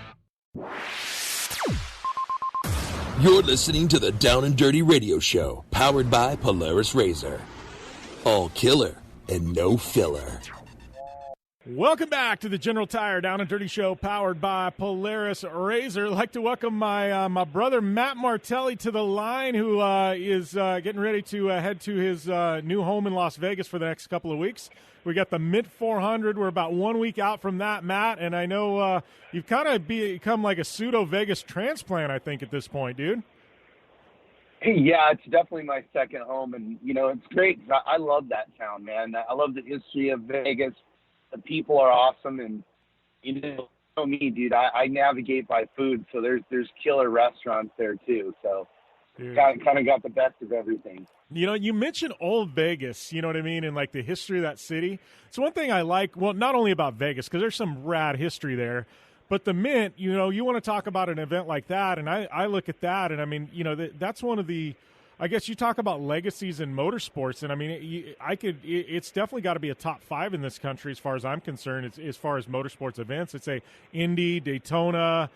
You're listening to the Down and Dirty Radio Show, powered by Polaris RZR. All killer and no filler. Welcome back to the General Tire Down and Dirty Show, powered by Polaris RZR. I'd like to welcome my brother Matt Martelli to the line, who is getting ready to head to his new home in Las Vegas for the next couple of weeks. We got the mid-400. We're about 1 week out from that, Matt, and I know you've kind of become like a pseudo-Vegas transplant, I think, at this point, dude. Yeah, it's definitely my second home, and, it's great. I love that town, man. I love the history of Vegas. The people are awesome, and you know me, dude. I navigate by food, so there's killer restaurants there too. So kind of got the best of everything. You mentioned old Vegas, you know what I mean, and like the history of that city. It's one thing I like. Well, not only about Vegas, because there's some rad history there, but the Mint. You want to talk about an event like that, and I look at that, and I mean, that's one of the I guess you talk about legacies in motorsports, and I mean, it's definitely got to be a top 5 in this country as far as I'm concerned. As far as motorsports events, it's a Indy, Daytona,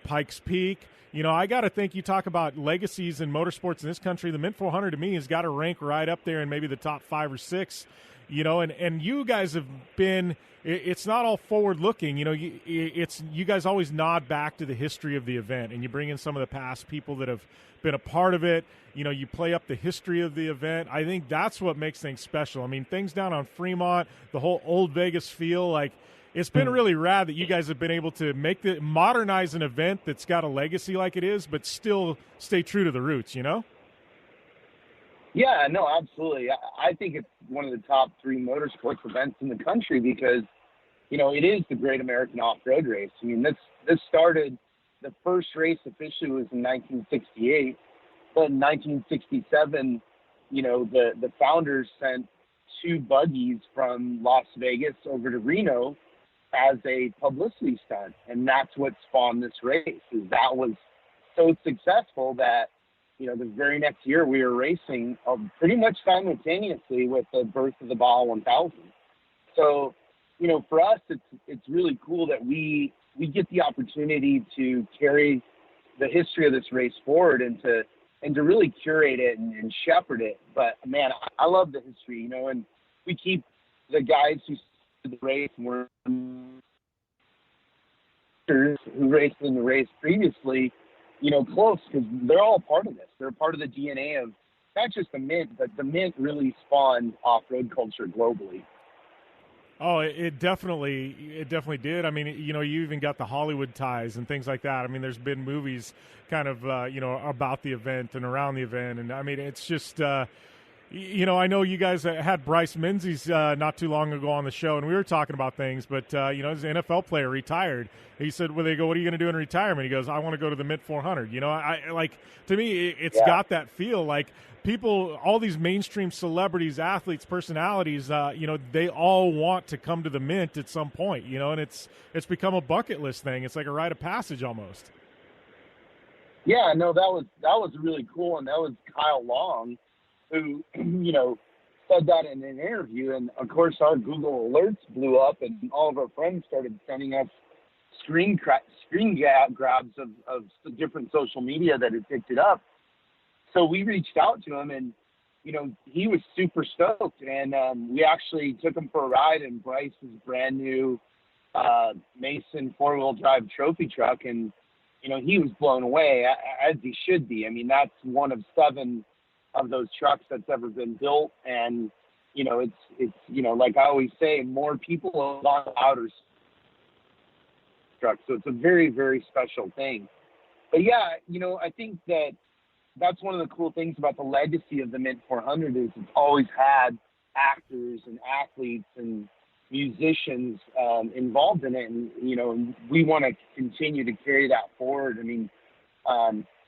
Pikes Peak. You know, I got to think you talk about legacies in motorsports in this country. The Mint 400 to me has got to rank right up there in maybe the top 5 or 6. You know, and you guys have been. It's not all forward looking. You know, you guys always nod back to the history of the event, and you bring in some of the past people that have been a part of it. You know, you play up the history of the event. I think that's what makes things special. I mean, things down on Fremont, the whole old Vegas feel, like it's been really rad that you guys have been able to modernize an event that's got a legacy like it is, but still stay true to the roots, you know? Yeah, no, absolutely. I think it's one of the top 3 motorsports events in the country because, you know, it is the Great American Off-Road Race. I mean, this started, the first race officially was in 1968. But in 1967, you know, the founders sent 2 buggies from Las Vegas over to Reno as a publicity stunt. And that's what spawned this race. Is that was so successful that, you know, the very next year we were racing pretty much simultaneously with the birth of the Baja 1000. So, you know, for us, it's really cool that we get the opportunity to carry the history of this race forward and to really curate it and shepherd it. But, man, I love the history, you know, and we keep the guys who did the race and were who raced in the race previously, you know, close because they're all part of this. They're part of the DNA of not just the Mint, but the Mint really spawned off-road culture globally. Oh, it definitely did. I mean, you know, you even got the Hollywood ties and things like that. I mean, there's been movies kind of, you know, about the event and around the event. And, I mean, it's just, you know, I know you guys had Bryce Menzies not too long ago on the show, and we were talking about things. But, you know, as an NFL player, retired. He said, well, they go, what are you going to do in retirement? He goes, I want to go to the Mint 400. You know, I like, to me, it's got that feel like people, all these mainstream celebrities, athletes, personalities, you know, they all want to come to the Mint at some point, you know, and it's become a bucket list thing. It's like a rite of passage almost. Yeah, no, that was really cool. And that was Kyle Long who, you know, said that in an interview. And of course our Google alerts blew up and all of our friends started sending us screen grabs of different social media that had picked it up. So we reached out to him, and, you know, he was super stoked. And we actually took him for a ride in Bryce's brand new Mason 4-wheel drive trophy truck. And, you know, he was blown away, as he should be. I mean, that's one of 7 of those trucks that's ever been built. And, you know, it's you know, like I always say, more people have gone outer trucks. So it's a very, very special thing. But, yeah, you know, I think that's one of the cool things about the legacy of the Mint 400 is it's always had actors and athletes and musicians involved in it. And, you know, we want to continue to carry that forward. I mean,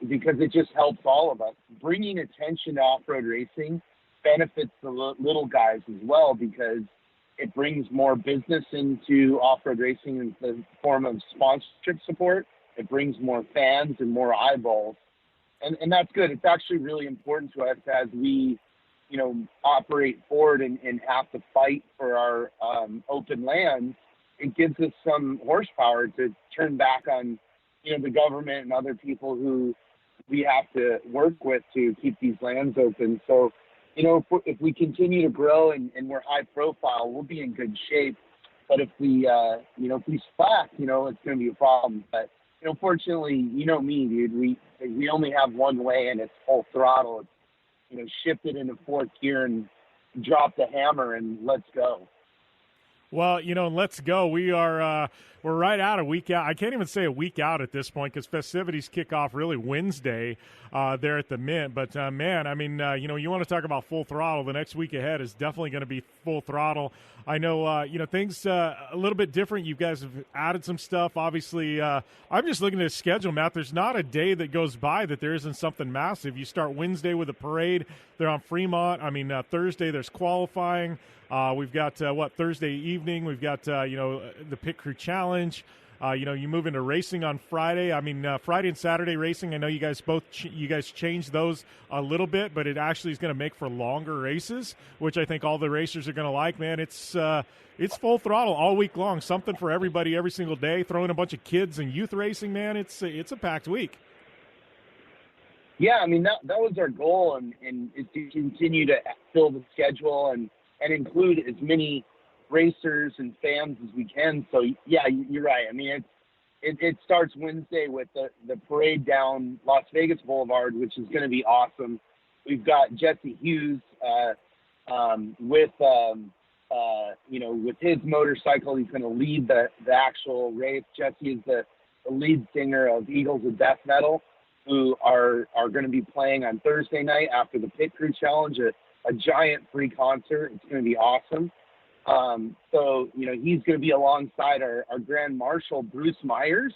because it just helps all of us. Bringing attention to off-road racing benefits the little guys as well because it brings more business into off-road racing in the form of sponsorship support. It brings more fans and more eyeballs. And that's good. It's actually really important to us as we, you know, operate forward and have to fight for our open lands. It gives us some horsepower to turn back on, you know, the government and other people who we have to work with to keep these lands open. So, you know, if we continue to grow and we're high profile, we'll be in good shape. But if we, you know, if we slack, you know, it's going to be a problem. But, you know, fortunately, you know me, dude, we only have one way and it's full throttle. It's, you know, shift it into 4th gear and drop the hammer and let's go. Well, you know, let's go. We're right out a week out. I can't even say a week out at this point because festivities kick off really Wednesday there at the Mint. But, man, I mean, you know, you want to talk about full throttle. The next week ahead is definitely going to be full throttle. I know, you know, things a little bit different. You guys have added some stuff. Obviously, I'm just looking at the schedule, Matt. There's not a day that goes by that there isn't something massive. You start Wednesday with a parade. They're on Fremont. I mean, Thursday there's qualifying. We've got, Thursday evening? We've got, you know, the Pit Crew Challenge. You move into racing on Friday. I mean, Friday and Saturday racing, I know you guys changed those a little bit, but it actually is going to make for longer races, which I think all the racers are going to like, man. It's full throttle all week long, something for everybody every single day, throwing a bunch of kids and youth racing, man. It's a packed week. Yeah, I mean, that was our goal, and is to continue to fill the schedule and include as many racers and fans as we can. So, yeah, you're right. I mean, it starts Wednesday with the parade down Las Vegas Boulevard, which is going to be awesome. We've got Jesse Hughes with his motorcycle. He's going to lead the actual race. Jesse is the lead singer of Eagles of Death Metal, who are going to be playing on Thursday night after the Pit Crew Challenge, a giant free concert. It's going to be awesome. So, he's going to be alongside our Grand Marshal, Bruce Myers,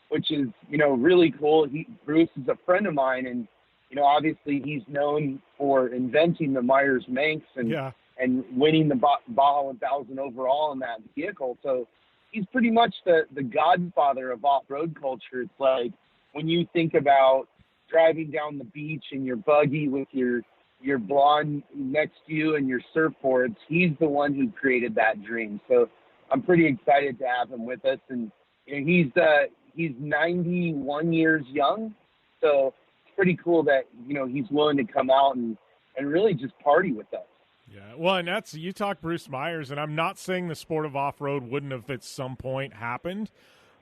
which is, really cool. Bruce is a friend of mine, and, obviously he's known for inventing the Myers Manx and winning the Baja 1000 overall in that vehicle. So he's pretty much the godfather of off-road culture. It's like, when you think about driving down the beach in your buggy with your blonde next to you and your surfboards, he's the one who created that dream. So I'm pretty excited to have him with us. And he's 91 years young. So it's pretty cool that, he's willing to come out and really just party with us. Yeah, well, and you talk Bruce Myers, and I'm not saying the sport of off-road wouldn't have at some point happened.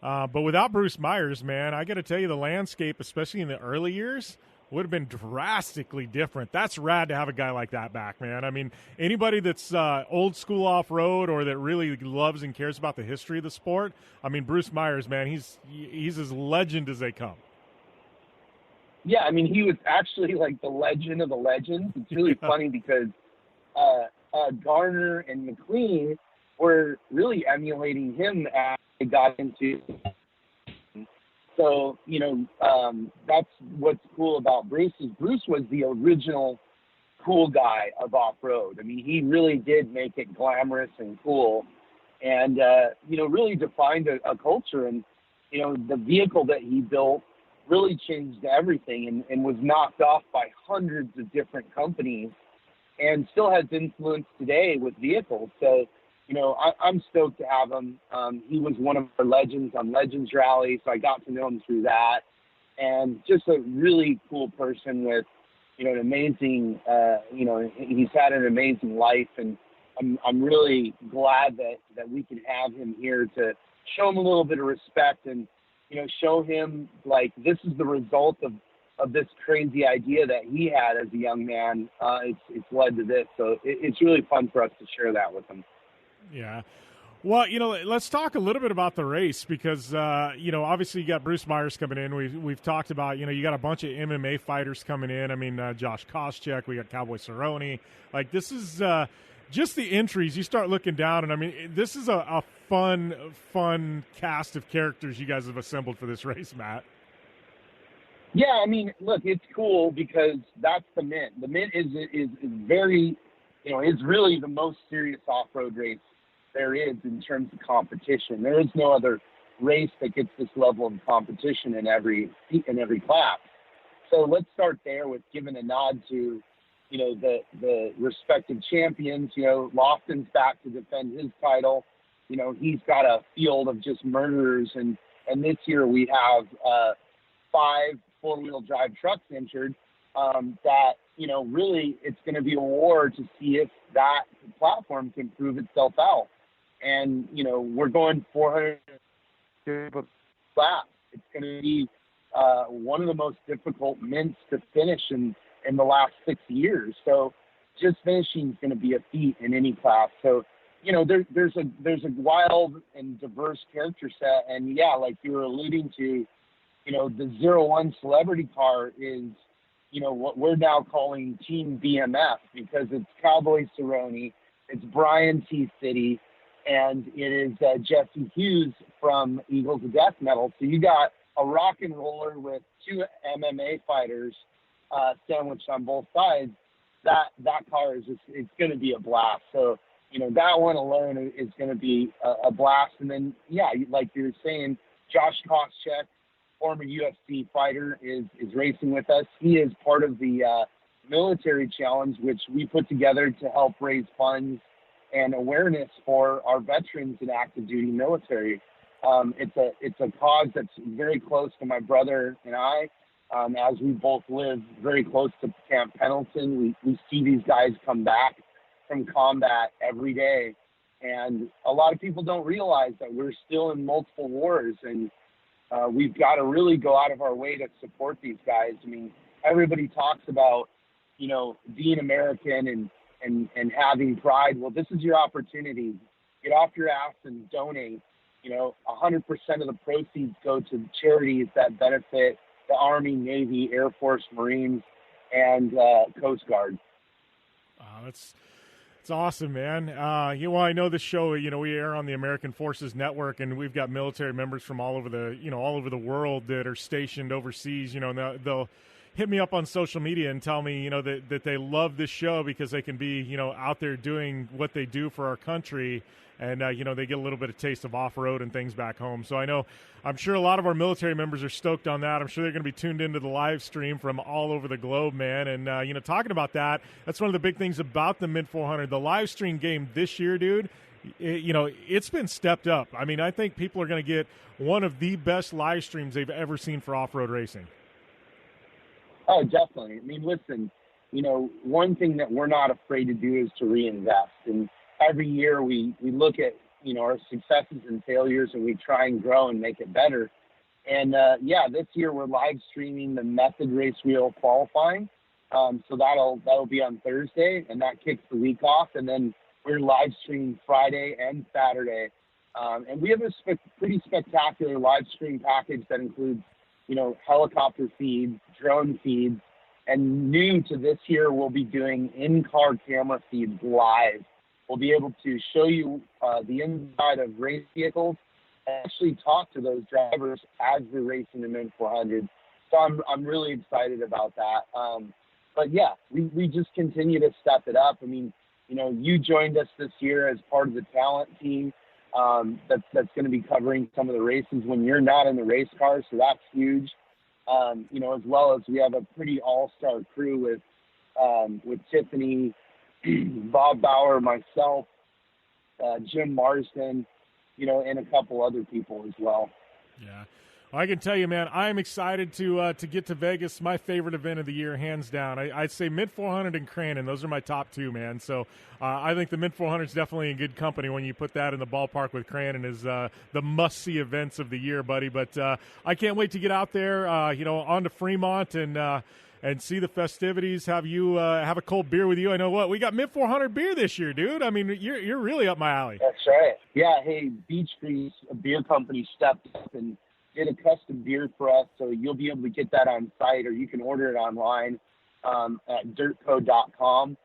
But without Bruce Myers, man, I got to tell you, the landscape, especially in the early years, would have been drastically different. That's rad to have a guy like that back, man. I mean, anybody that's old school off-road or that really loves and cares about the history of the sport, I mean, Bruce Myers, man, he's as legend as they come. Yeah, I mean, he was actually like the legend of the legends. It's really funny because Garner and McLean were really emulating him as they got into. So, that's what's cool about Bruce is Bruce was the original cool guy of off-road. I mean, he really did make it glamorous and cool and, really defined a culture. And, the vehicle that he built really changed everything and was knocked off by hundreds of different companies and still has influence today with vehicles. So, I'm stoked to have him. He was one of our legends on Legends Rally, so I got to know him through that. And just a really cool person with, an amazing, he's had an amazing life. And I'm really glad that we can have him here to show him a little bit of respect and, show him, like, this is the result of this crazy idea that he had as a young man. It's led to this. So it's really fun for us to share that with him. Yeah. Well, let's talk a little bit about the race because, obviously you got Bruce Myers coming in. We've talked about, you got a bunch of MMA fighters coming in. I mean, Josh Koscheck, we got Cowboy Cerrone. Like, this is just the entries. You start looking down, and, I mean, this is a fun cast of characters you guys have assembled for this race, Matt. Yeah, I mean, look, it's cool because that's the Mint. The Mint is very, is really the most serious off-road race there is in terms of competition. There is no other race that gets this level of competition in every class. So let's start there with giving a nod to, the respective champions. Lofton's back to defend his title. He's got a field of just murderers, and this year we have 5 four-wheel drive trucks entered that, really it's going to be a war to see if that platform can prove itself out. And, we're going 400 laps. It's going to be one of the most difficult mints to finish in the last 6 years. So just finishing is going to be a feat in any class. So, there's a wild and diverse character set. And, yeah, like you were alluding to, the 01 celebrity car is, what we're now calling Team BMF because it's Cowboy Cerrone, it's Brian T. City, and it is Jesse Hughes from Eagles of Death Metal. So you got a rock and roller with 2 MMA fighters sandwiched on both sides. That car is it's going to be a blast. So, that one alone is going to be a blast. And then, yeah, like you were saying, Josh Koscheck, former UFC fighter, is racing with us. He is part of the military challenge, which we put together to help raise funds and awareness for our veterans in active duty military. It's a cause that's very close to my brother and I, as we both live very close to Camp Pendleton. We see these guys come back from combat every day, and a lot of people don't realize that we're still in multiple wars, and we've got to really go out of our way to support these guys. I mean, everybody talks about, being American and having pride. Well, this is your opportunity. Get off your ass and donate. 100% of the proceeds go to charities that benefit the Army, Navy, Air Force, Marines, and Coast Guard. It's awesome, man. I know the show, we air on the American Forces Network, and we've got military members from all over the world that are stationed overseas, and they'll hit me up on social media and tell me, that they love this show because they can be, out there doing what they do for our country. And, they get a little bit of taste of off-road and things back home. So I'm sure a lot of our military members are stoked on that. I'm sure they're going to be tuned into the live stream from all over the globe, man. And, talking about that's one of the big things about the Mid-400. The live stream game this year, dude, it's been stepped up. I mean, I think people are going to get one of the best live streams they've ever seen for off-road racing. Oh, definitely. I mean, listen, one thing that we're not afraid to do is to reinvest. And every year we look at, our successes and failures, and we try and grow and make it better. And, this year we're live streaming the Method Race Wheel qualifying. So that'll be on Thursday, and that kicks the week off. And then we're live streaming Friday and Saturday. And we have a pretty spectacular live stream package that includes, helicopter feeds, drone feeds, and new to this year, we'll be doing in-car camera feeds live. We'll be able to show you the inside of race vehicles and actually talk to those drivers as they're racing the Mid-400. So I'm really excited about that. But yeah, we just continue to step it up. I mean, you joined us this year as part of the talent team that's going to be covering some of the races when you're not in the race car. So that's huge. As well as we have a pretty all-star crew with Tiffany, Bob Bauer, myself, Jim Marsden, and a couple other people as well. Yeah. Well, I can tell you, man, I'm excited to get to Vegas. My favorite event of the year, hands down. I'd say Mid-400 and Crandon. Those are my top two, man. So I think the Mid-400 is definitely in good company when you put that in the ballpark with Crandon as the must-see events of the year, buddy. But I can't wait to get out there, on to Fremont and see the festivities. Have you have a cold beer with you? I know we got Mid-400 beer this year, dude. I mean, you're really up my alley. That's right. Yeah. Hey, Beach Grease, a beer company, stepped up and did a custom beer for us, so you'll be able to get that on site, or you can order it online at dirtco.com.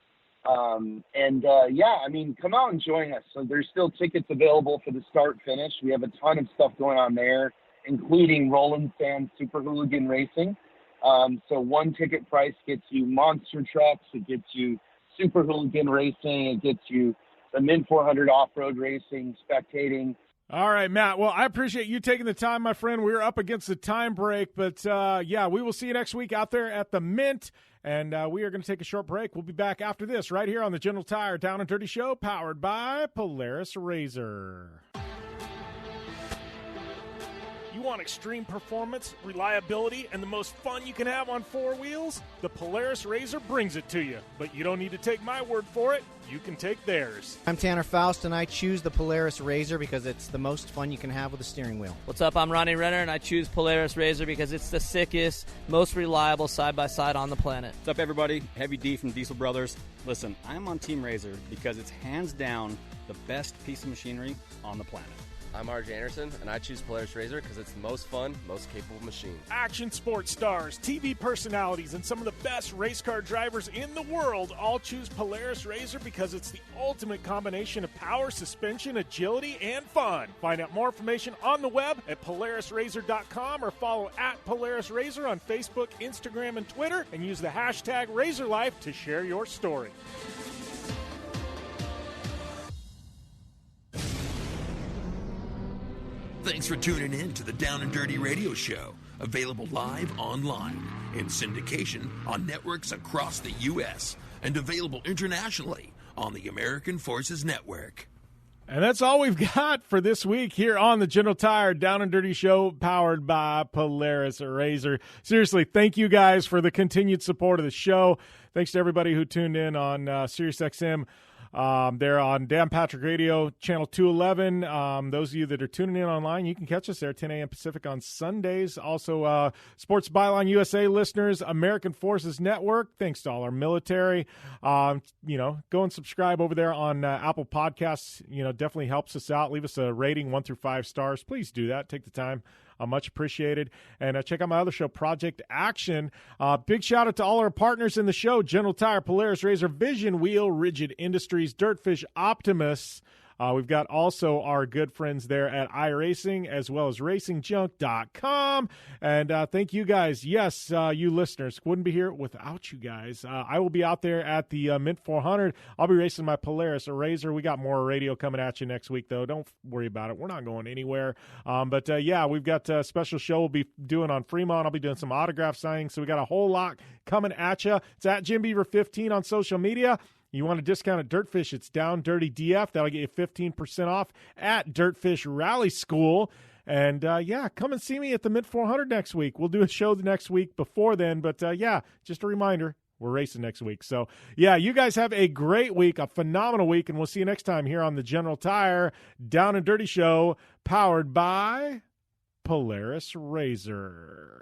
Come out and join us. So there's still tickets available for the start finish. We have a ton of stuff going on there, including Roland Sands Super Hooligan Racing. So one ticket price gets you monster trucks, it gets you Super Hooligan Racing, it gets you the Mid-400 off-road racing, spectating. All right, Matt. Well, I appreciate you taking the time, my friend. We're up against the time break, but we will see you next week out there at the Mint, and we are going to take a short break. We'll be back after this right here on the General Tire Down and Dirty Show, powered by Polaris Razor. You want extreme performance, reliability, and the most fun you can have on four wheels? The Polaris Razor brings it to you. But you don't need to take my word for it. You can take theirs. I'm Tanner Faust, and I choose the Polaris Razor because it's the most fun you can have with a steering wheel. What's up? I'm Ronnie Renner, and I choose Polaris Razor because it's the sickest, most reliable side-by-side on the planet. What's up, everybody? Heavy D from Diesel Brothers. Listen, I'm on Team Razor because it's hands down the best piece of machinery on the planet. I'm RJ Anderson, and I choose Polaris Razor because it's the most fun, most capable machine. Action sports stars, TV personalities, and some of the best race car drivers in the world all choose Polaris Razor because it's the ultimate combination of power, suspension, agility, and fun. Find out more information on the web at PolarisRazor.com or follow at Polaris Razor on Facebook, Instagram, and Twitter, and use the hashtag RazorLife to share your story. Thanks for tuning in to the Down and Dirty Radio Show, available live online, in syndication on networks across the U.S., and available internationally on the American Forces Network. And that's all we've got for this week here on the General Tire Down and Dirty Show, powered by Polaris Razor. Seriously, thank you guys for the continued support of the show. Thanks to everybody who tuned in on SiriusXM. They're on Dan Patrick Radio, channel 211. Those of you that are tuning in online, you can catch us there 10 a.m. Pacific on Sundays. Also, Sports Byline USA listeners, American Forces Network. Thanks to all our military. Go and subscribe over there on Apple Podcasts. Definitely helps us out. Leave us a rating 1 through 5 stars. Please do that. Take the time. Much appreciated. And check out my other show, Project Action. Big shout out to all our partners in the show: General Tire, Polaris Razor, Vision Wheel, Rigid Industries, Dirtfish, Optimus. We've got also our good friends there at iRacing, as well as RacingJunk.com. And thank you guys. Yes, you listeners. Wouldn't be here without you guys. I will be out there at the Mint 400. I'll be racing my Polaris Razor. We got more radio coming at you next week, though. Don't worry about it. We're not going anywhere. But we've got a special show we'll be doing on Fremont. I'll be doing some autograph signings. So we got a whole lot coming at you. It's at Jim Beaver 15 on social media. You want a discount at Dirtfish, it's Down Dirty DF. That'll get you 15% off at Dirtfish Rally School. And, come and see me at the Mint 400 next week. We'll do a show the next week before then. But, just a reminder, we're racing next week. So, you guys have a great week, a phenomenal week, and we'll see you next time here on the General Tire Down and Dirty Show, powered by Polaris Razor.